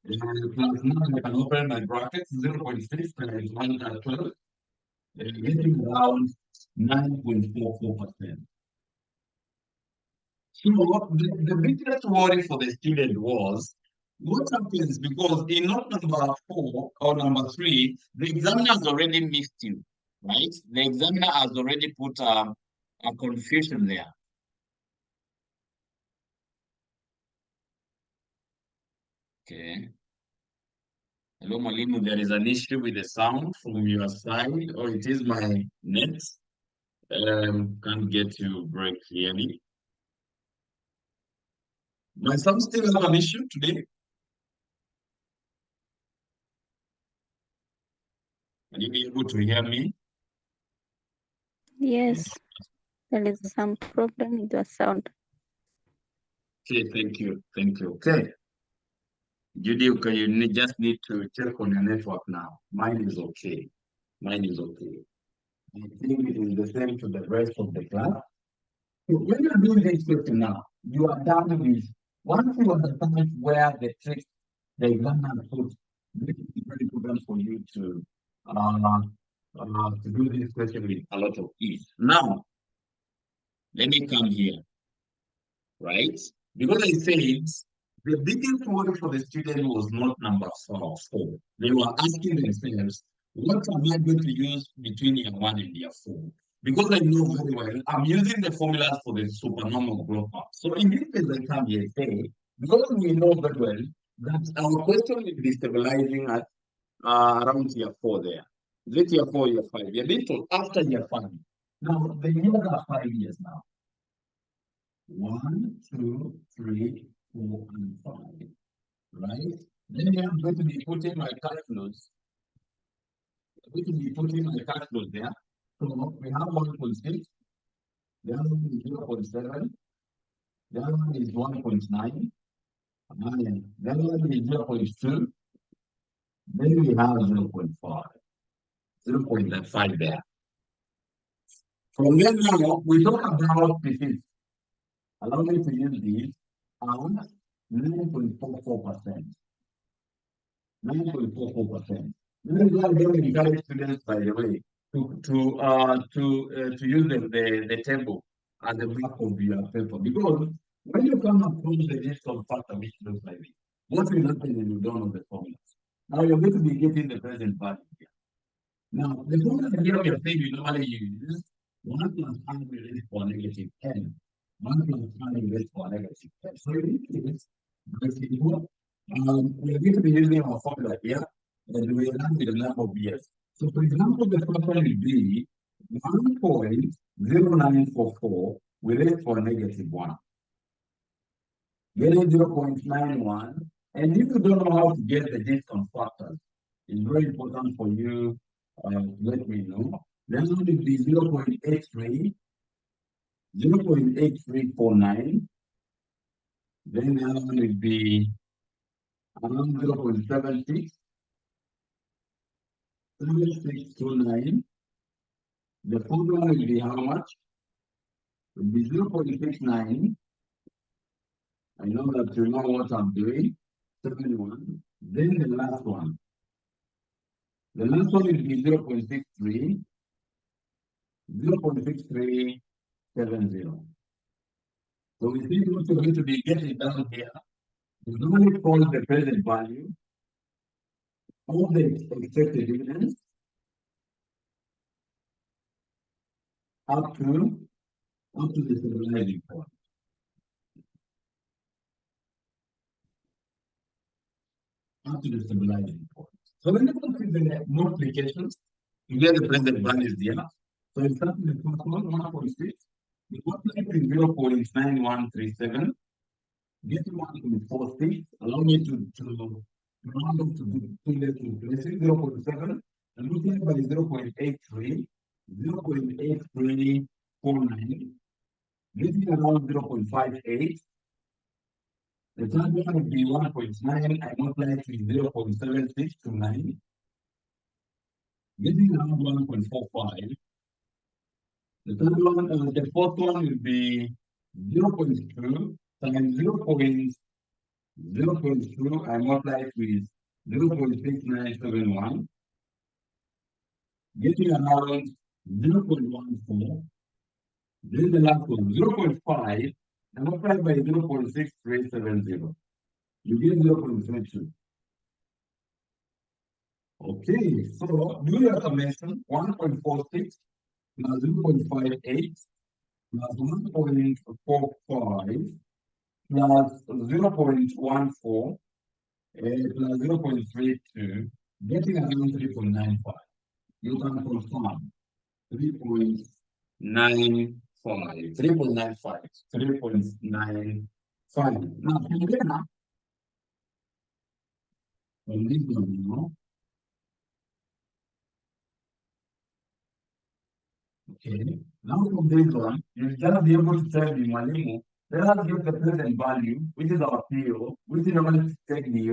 Plus now I can open my brackets, 0.6 times 1 times 12. Getting around 9.44%. So the biggest worry for the student was what happens because in note number 4 or number 3, the examiner has already missed you, right? The examiner has already put a confusion there. Okay. Hello, Malimu, there is an issue with the sound from your side, or it is my net. Can't get you very clearly. My sound still have an issue today. Are you able to hear me? Yes, there is some problem with the sound. Okay, thank you. Thank you. Okay. Judy, okay, just need to check on your network now. Mine is okay. Mine is okay. I think it is the same to the rest of the class. So when you're doing this question now, you are done with, once you understand where the tricks the examiner put, this is very important for you to do this question with a lot of ease. Now, let me come here, right? Because I said the biggest worry for the student was not number 4. They were asking themselves, what am I going to use between year 1 and year 4? Because I know very well, I'm using the formulas for the supernormal growth path. So in this case, I come here say, because we know very well that our question will be stabilizing at around year 4 there. Is it year 4, year 5? You're being told after year 5. Now, the years are 5 years now. 1, 2, 3, 4, and 5. Right? Then I'm going to be putting my cash flows. I'm going to be putting my cash flows there. So we have 1.6. The other one is 0.7. The other one is 1.9. And the other one is 0.2. Then we have 0.5. 0.5 there. From there now, we talk about this. Allow me to use this as 9.44%. 9.44%. This is why I don't encourage students, by the way, to use the table at the back of your paper. Because when you come across the list of factor which looks like this, what will happen when you don't know the formulas? Now you're going to be getting the present value here. Now, the formula here we are saying we normally use 1 plus I raised for negative n. 1 plus I raised for negative n. So in this case, we are going to be using our formula here, and we run with the number of years. So for example, the first one will be 1.0944 we raised for negative 1. Getting 0.91, and if you don't know how to get the discount factors, it's very important for you to let me know. Then it will be 0.83, 0.8349. Then the other one will be around 0.76, 7629. The fourth one will be how much? It will be 0.69. I know that you know what I'm doing. 71. Then the last one. The last one will be 0.63, 0.6370. So we see what you're going to be getting down here. You normally call the present value of the expected dividends up to the stabilizing point. Up to the stabilizing point. So when you complete the multiplications, you get the present values there. So you start with the first one, 1.6. You multiply with 0.9137. Get 1.46. Allow me to round up to 0.7 and multiply by 0.83, 0.8349, getting around 0.58. The third one would be 1.9. I multiply with 0.7629, getting around 1.45. The third one, the fourth one will be 0.2 times 0.2. I multiply it with 0.6971, getting around 0.14. Then the last one, 0.5. and multiply by 0.6370. You get 0.32. Okay, so do your summation 1.46 plus 0.58 plus 1.45 plus 0.14 plus 0.32, getting around 3.95. You can confirm 3.95, 3.95, 3.95. Now, from this one, you know, okay, now from this one, you just be able to tell the Mwalimu, let us give the present value, which is our PO, which is going to take the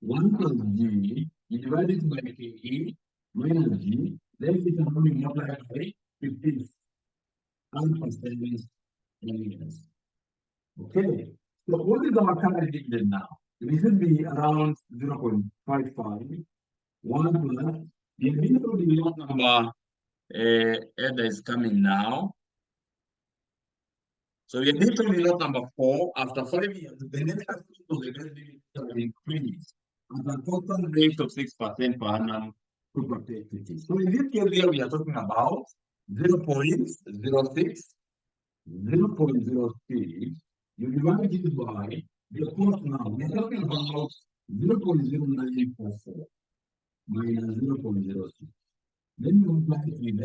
1 plus G, you divide it by KE minus G, then we can only multiply by 15 percentage years. Okay, so what is our current dividend now? It should be around 0.55, 1 plus the initial lot number that is coming now. So the initial lot number 4, after 5 years, the net asset to the revenue will increase at a total rate of 6% per annum to perpetuity. So in this case here, we are talking about 0.06, 0.06. You divide it by the cost now. We are talking about 0.0944 minus 0.06. Then you multiply it with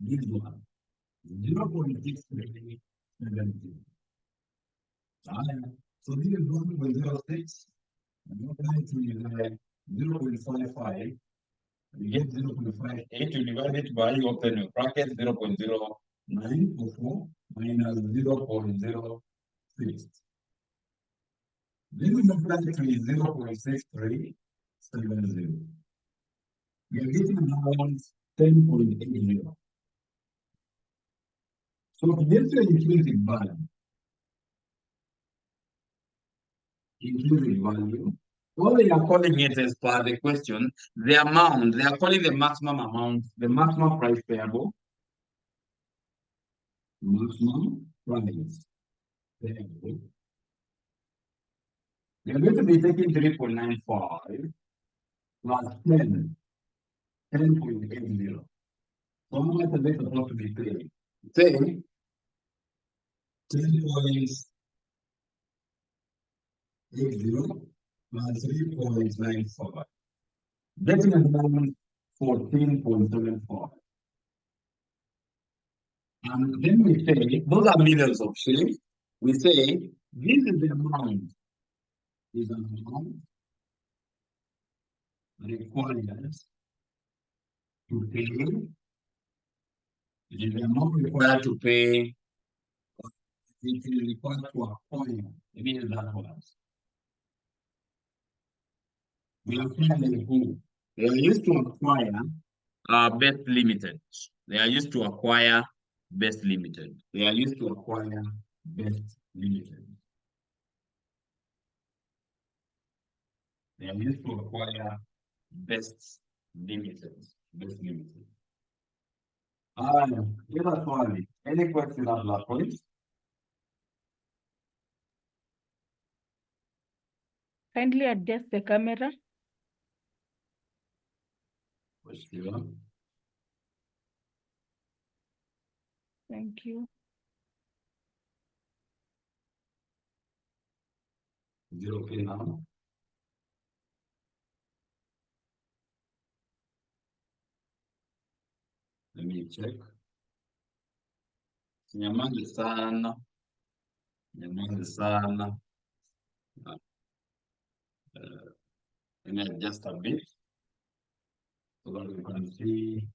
this one, 0.6370. So this is 1.06. Multiply it with 0.55. We get 0.58. You divide it by, you open your bracket, 0.0944 minus 0.06. Then we multiply it with 0.6370. We are getting around 10.80. So to get the intrinsic value, what they are calling it as per the question, the amount, they are calling the maximum amount, the maximum price payable. Maximum price payable. We are going to be taking 3.95 plus 10, 10.80. So how much are they supposed to be paid? Say 10.80 plus 3.95. Getting around 14.74. And then we say, those are millions of shillings. We say, this is the amount, required to pay. It is the amount required to pay. It is required to acquire. It means that was. We apply the who. They are used to acquire Best Limited. They are used to acquire Best Limited. They are used to acquire Best Limited. They are used to acquire Best Limited. Best Limited. Give us one. Any question on that point? Kindly adjust the camera. Question. Thank you. Is it okay now? Let me check. Nyamaze sana. Nyamaze sana. Let me adjust a bit so that we can see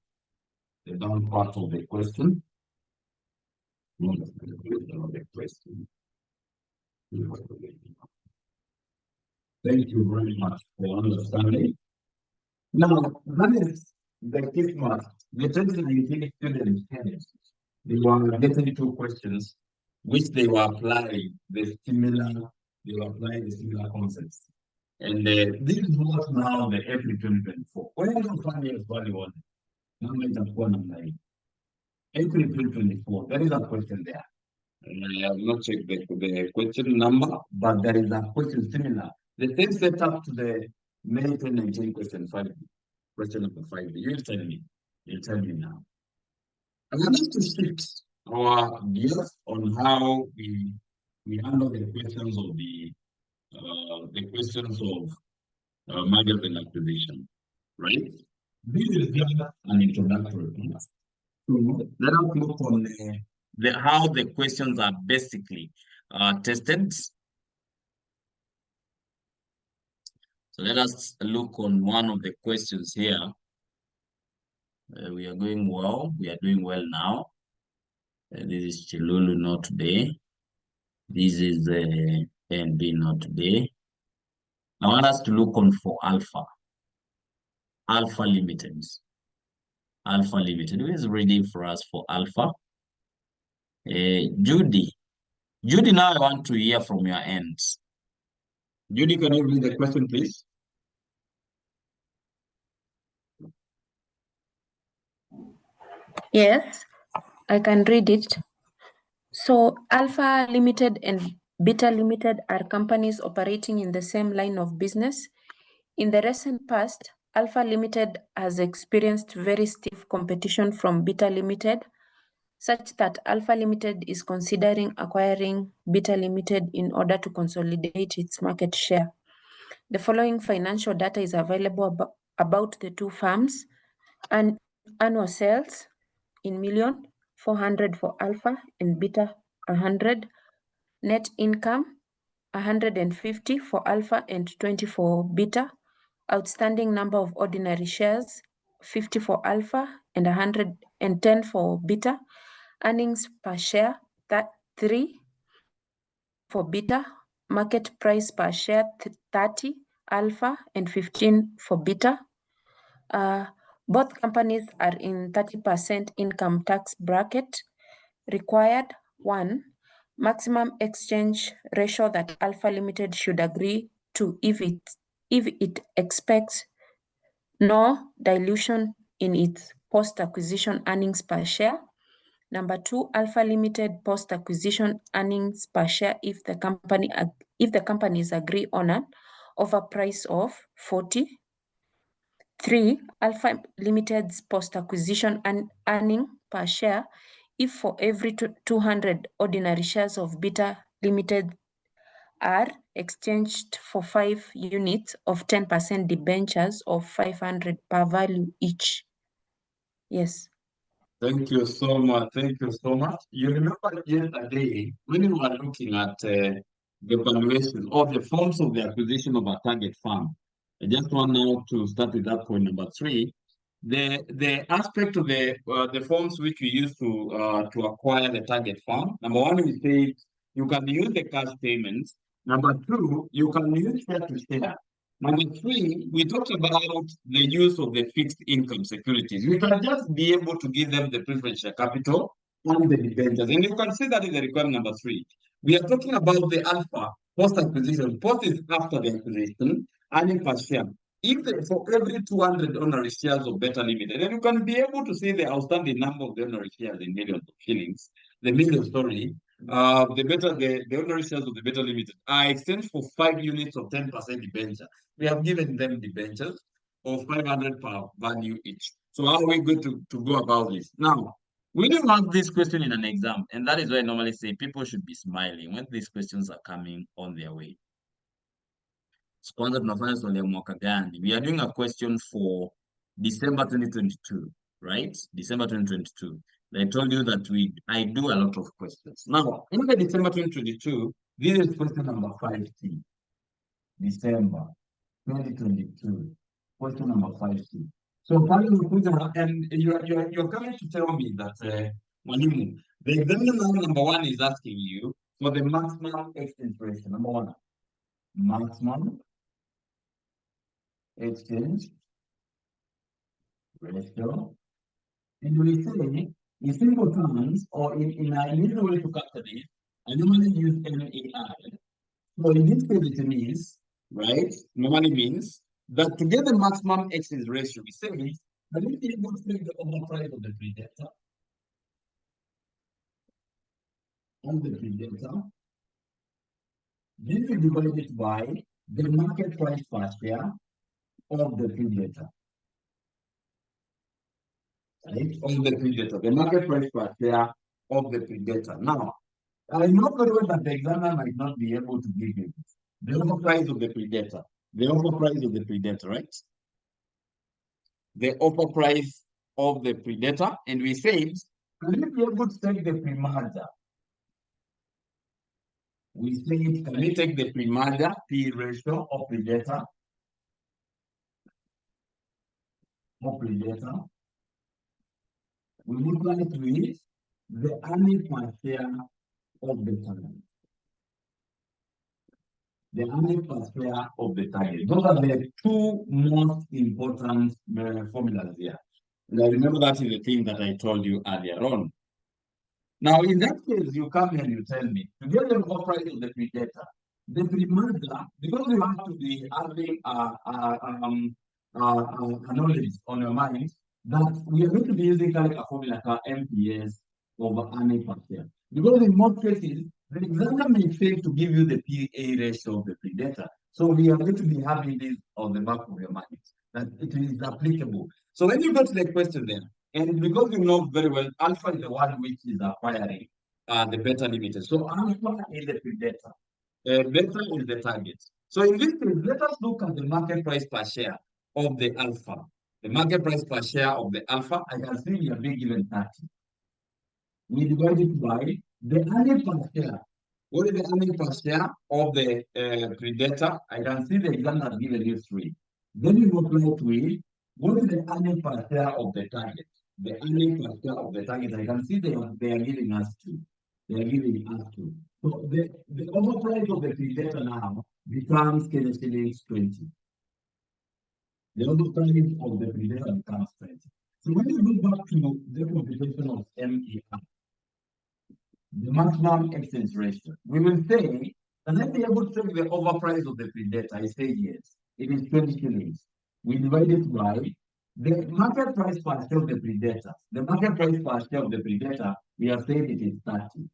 the down part of the question. Not the question. Thank you very much for understanding. Now, that is the Christmas. The 2019 students, they were getting 2 questions which they were applying the similar concepts. And this was now the April 2024. Where is the 5 years value on it? Now let us go on line. April 2024, there is a question there. I have not checked the question number, but there is a question similar. The same setup to the May 2019 question 5, question number 5. You tell me. You tell me now. I want us to shift our views on how we handle the questions of the questions of mergers and acquisition, right? This is just an introductory class. So let us look on how the questions are basically tested. So let us look on one of the questions here. We are going well. We are doing well now. This is Chilulu, not today. This is NB, not today. I want us to look on for Alpha. Alpha Limited. Alpha Limited. Who is reading for us for Alpha? Judy. Judy, now I want to hear from your end. Judy, can you read the question, please? Yes, I can read it. So Alpha Limited and Beta Limited are companies operating in the same line of business. In the recent past, Alpha Limited has experienced very stiff competition from Beta Limited, such that Alpha Limited is considering acquiring Beta Limited in order to consolidate its market share. The following financial data is available about the two firms, and annual sales in million, 400 for Alpha and Beta 100, net income 150 for Alpha and 20 for Beta, outstanding number of ordinary shares 50 for Alpha and 110 for Beta, earnings per share 3 for Beta, market price per share 30 Alpha and 15 for Beta. Both companies are in 30% income tax bracket. Required 1, maximum exchange ratio that Alpha Limited should agree to if it expects no dilution in its post-acquisition earnings per share. Number 2, Alpha Limited post-acquisition earnings per share if the companies agree on an offer price of 40. 3, Alpha Limited's post-acquisition earning per share if for every 200 ordinary shares of Beta Limited are exchanged for 5 units of 10% debentures of 500 per value each. Yes. Thank you so much. Thank you so much. You remember yesterday when we were looking at the valuation or the forms of the acquisition of a target farm. I just want now to start with that point number 3. The aspect of the forms which we use to acquire the target farm. Number 1, we say you can use the cash payments. Number 2, you can use share to share. Number 3, we talked about the use of the fixed income securities. You can just be able to give them the preferential capital and the debentures. And you can see that in the requirement number 3. We are talking about the alpha post-acquisition. Post is after the acquisition, earning per share. If for every 200 honorary shares of Beta Limited, then you can be able to see the outstanding number of the honorary shares in millions of shillings. The honorary shares of the Beta Limited are exchanged for 5 units of 10% debenture. We have given them debentures of 500 per value each. So how are we going to go about this? Now, we don't ask this question in an exam, and that is why I normally say people should be smiling when these questions are coming on their way. Kwanza tunafanya swali ya mwaka gani? We are doing a question for December 2022, right? December 2022. I told you that I do a lot of questions. Now, in the December 2022, this is question number 5C. December 2022, question number 5C. So, and you're coming to tell me that the examiner number 1 is asking you for the maximum exchange ratio. Number 1, maximum exchange ratio. And we say in simple terms or in a usual way to calculate, I normally use MAI. So in this case, it means, right? Normally means that to get the maximum exchange ratio, we say I need to be able to take the offer price of the predictor of the predator. Then we divide it by the market price per share of the predator. Right? Of the predator, the market price per share of the predator. Now, I know very well that the examiner might not be able to give you the offer price of the predator. The offer price of the predator, right? The offer price of the predator, and we said, can we be able to take the pre-merger? We said, can we take the pre-merger P ratio of predator? Of predator. We multiply it with the earning per share of the target. The earning per share of the target. Those are the two most important formulas here. And I remember that is the thing that I told you earlier on. Now, in that case, you come here and you tell me, to get the offer price of the predator, the pre-merger, because you have to be having a knowledge on your mind, that we are going to be using kind of a formula called MPS over earning per share. Because in most cases, the examiner may fail to give you the PA ratio of the predator. So we are going to be having this on the back of your mind, that it is applicable. So when you go to the question there, and because you know very well, alpha is the one which is acquiring the beta limited. So alpha is the predator, beta is the target. So in this case, let us look at the market price per share of the alpha. The market price per share of the alpha, I can see we are being given 30. We divide it by the earning per share. What is the earning per share of the predator? I can see the examiner has given you 3. Then you multiply it with what is the earning per share of the target? The earning per share of the target, I can see they are giving us 2. They are giving us 2. So the overprice of the predator now becomes Kenya shillings 20. The overprice of the predator becomes 20. So when you go back to the computation of MER, the maximum exchange ratio, we will say, can I be able to take the overprice of the predator? I say yes. It is 20 shillings. We divide it by the market price per share of the predator. The market price per share of the predator, we have said it is 30,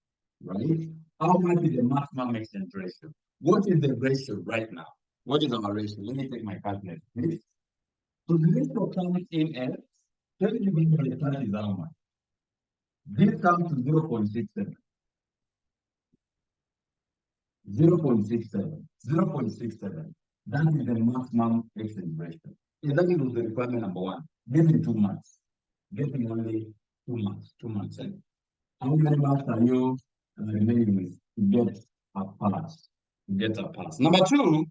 right? How much is the maximum exchange ratio? What is the ratio right now? What is our ratio? Let me take my calculator, please. So the ratio comes in as 20 divided by 30 is how much? This comes to 0.67. 0.67. 0.67. That is the maximum exchange ratio. Exactly was the requirement number 1. Getting 2 months. Getting only 2 months. 2 months. How many months are you remaining with to get a pass? To get a pass. Number 2,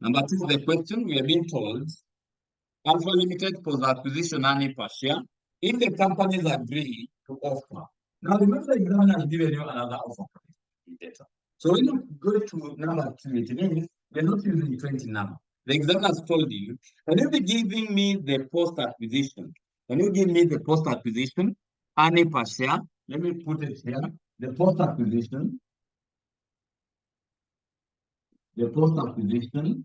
the question we are being told, Alpha Limited post-acquisition earning per share if the companies agree to offer. Now, remember the examiner has given you another offer price. So when you go to number 2, it means we're not using 20 now. The examiner has told you, can you be giving me the post-acquisition? Can you give me the post-acquisition earning per share? Let me put it here. The post-acquisition. The post-acquisition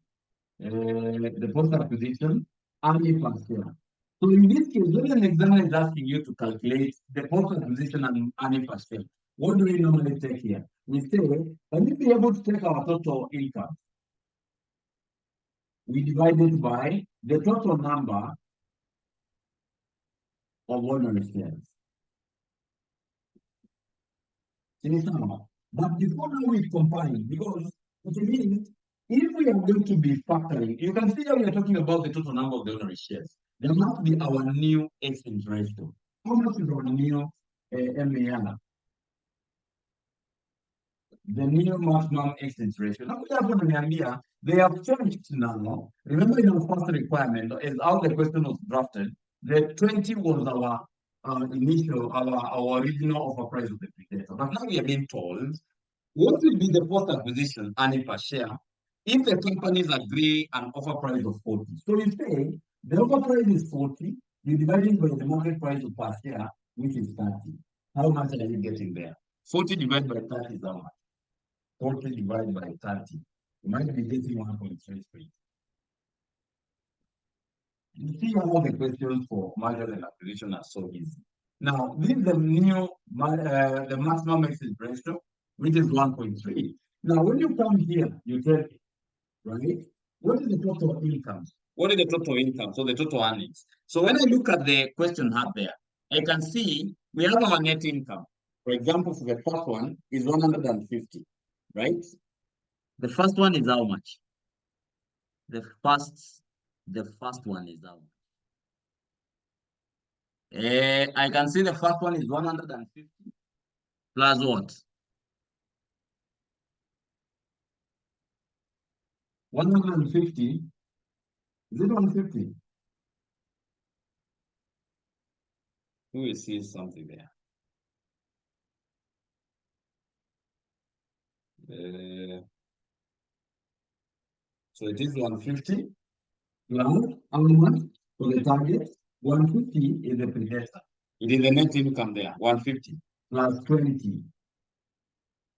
earning per share. So in this case, when an examiner is asking you to calculate the post-acquisition and earning per share, what do we normally take here? We say, can we be able to take our total income? We divide it by the total number of ordinary shares. But before now we combine, because it means if we are going to be factoring, you can see how we are talking about the total number of the ordinary shares. There must be our new exchange ratio. How much is our new MER? The new maximum exchange ratio. Now, they have changed now. Remember in our first requirement, as how the question was drafted, the 20 was our original offer price of the predator. But now we are being told, what will be the post-acquisition earning per share if the companies agree an offer price of 40? So you say, the offer price is 40, you divide it by the market price of per share, which is 30. How much are you getting there? 40 divided by 30 is how much? 40 divided by 30. You might be getting 1.33. You see how the questions for merger and acquisition are so easy. Now, this is the new, the maximum exit ratio, which is 1.3. Now, when you come here, you tell me, right? What is the total income? What is the total income? So the total earnings. So when I look at the question out there, I can see we have our net income. For example, for the first one is 150, right? The first one is how much? The first one is how much? I can see the first one is 150 plus what? 150. Is it 150? Who will see something there? So it is 150 plus how much for the target? 150 is the predator. It is the net income there, 150 plus 20.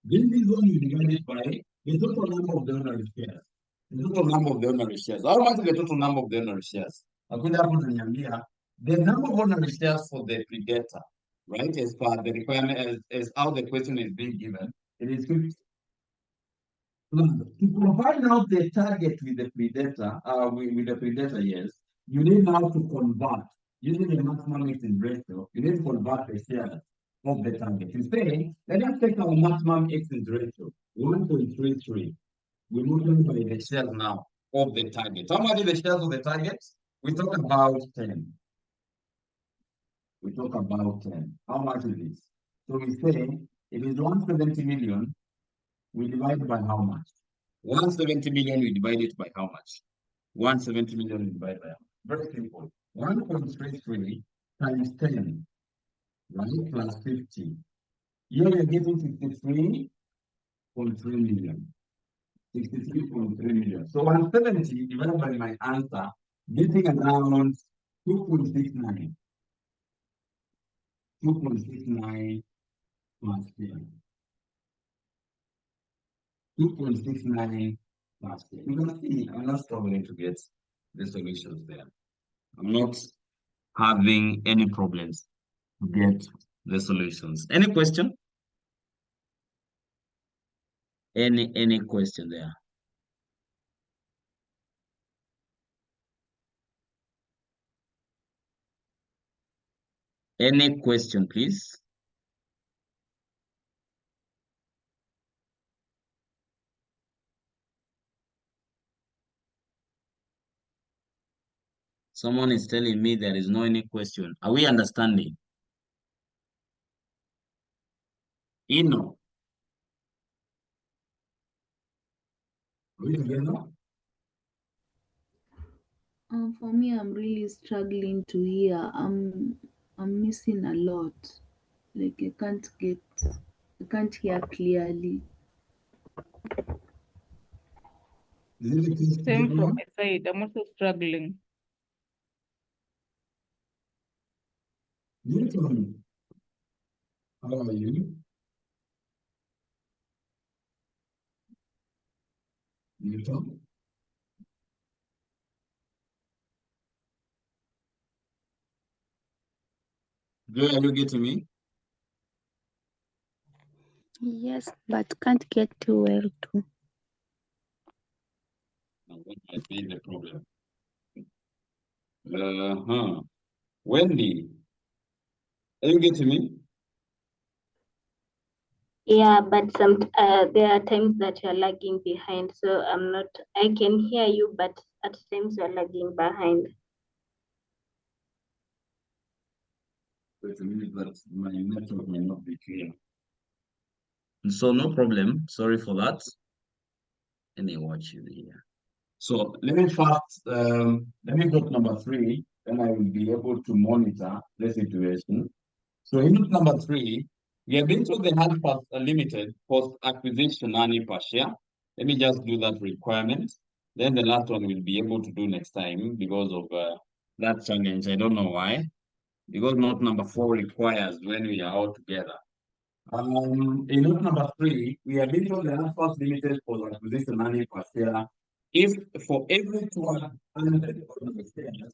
This is what you divide it by the total number of the ordinary shares. The total number of the ordinary shares. How much is the total number of the ordinary shares? Nakuja hapo unaniambia the number of ordinary shares for the predator, right? As per the requirement, as how the question is being given, it is 50. To combine out the target with the predator, yes, you need now to convert using the maximum exit ratio. You need to convert the shares of the target. You say, let us take our maximum exit ratio, 1.33. We multiply by the shares now of the target. How much is the shares of the target? We talk about 10. We talk about 10. How much is this? So we say it is 170 million. We divide by how much? 170 million, we divide it by how much? 170 million, we divide by how much? Very simple. 1.33 times 10, right? Plus 50. Here we are getting 63.3 million. 63.3 million. So 170 divided by my answer, getting around 2.69. 2.69 plus 10. 2.69 plus 10. You can see I'm not struggling to get the solutions there. I'm not having any problems to get the solutions. Any question? Any question there? Any question, please? Someone is telling me there is no any question. Are we understanding? Ino. Are we together? For me, I'm really struggling to hear. I'm missing a lot. Like I can't hear clearly. Is it the case to Same from everyone? my side. I'm also struggling. Newton, how are you? Newton? Joy, are you getting me? Yes, but can't get too well too. What might be the problem? Wendy, are you getting me? Yeah, but there are times that you're lagging behind. So I can hear you, but at times you're lagging behind. Wait a minute, but my network may not be clear. So no problem. Sorry for that. Let me watch you here. So let me first, let me go to number 3, then I will be able to monitor the situation. So in note number 3, we have been told the Alpha Limited post-acquisition earning per share. Let me just do that requirement. Then the last one we'll be able to do next time because of that challenge. I don't know why. Because note number 4 requires when we are all together. In note number 3, we have been told the Alpha Limited post-acquisition earning per share. If for every 200 shares,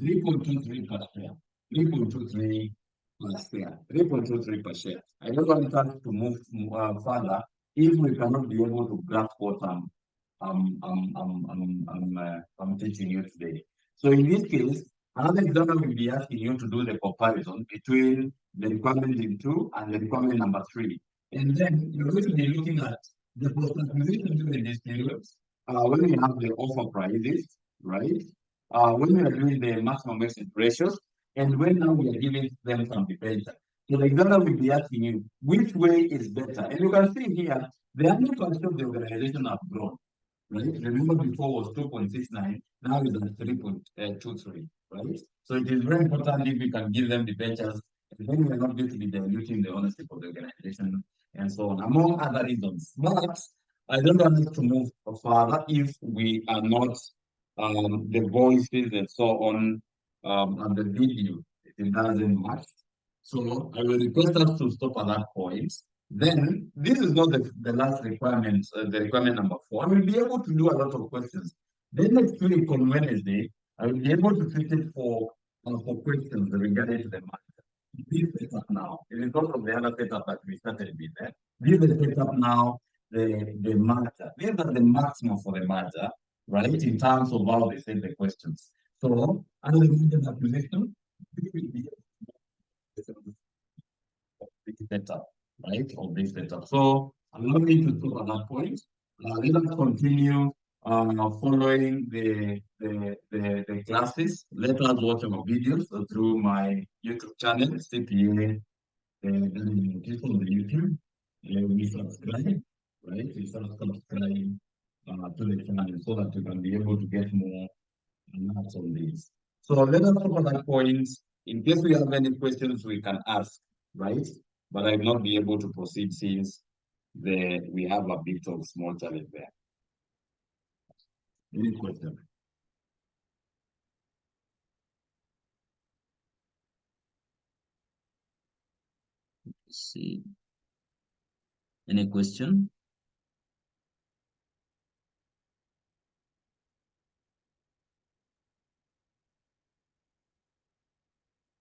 3.23 per share. 3.23 per share. 3.23 per share. I don't want us to move further if we cannot be able to grasp what I'm teaching you today. So in this case, another example will be asking you to do the comparison between the requirement in 2 and the requirement number 3. And then you're going to be looking at the post-acquisition during this period, when we have the offer prices, right? When we are doing the maximum exit ratios, and when now we are giving them some debate. So the examiner will be asking you, which way is better? And you can see here, the annual cost of the organization have grown, right? Remember before was 2.69, now it's at 3.23, right? So it is very important if we can give them debentures, and then we are not going to be diluting the ownership of the organization and so on, among other reasons. But I don't want us to move further if we are not the voices and so on and the video. It doesn't match. So I will request us to stop at that point. Then this is not the last requirement, the requirement number 4. I will be able to do a lot of questions. Then next week on Wednesday, I will be able to treat it for questions regarding to the matter. This setup now, it is not from the other setup that we started with. This is the setup now, the matter. These are the maximum for the matter, right? In terms of how they set the questions. So, under the acquisition, this will be this setup, right? Of this setup. So, allow me to stop at that point. Let us continue following the classes. Let us watch our videos through my YouTube channel, CPA, and on the YouTube. We subscribe, right? We subscribe to the channel so that you can be able to get more alerts on this. So let us talk about that point. In case we have any questions, we can ask, right? But I will not be able to proceed since we have a bit of small challenge there. Any question? See. Any question?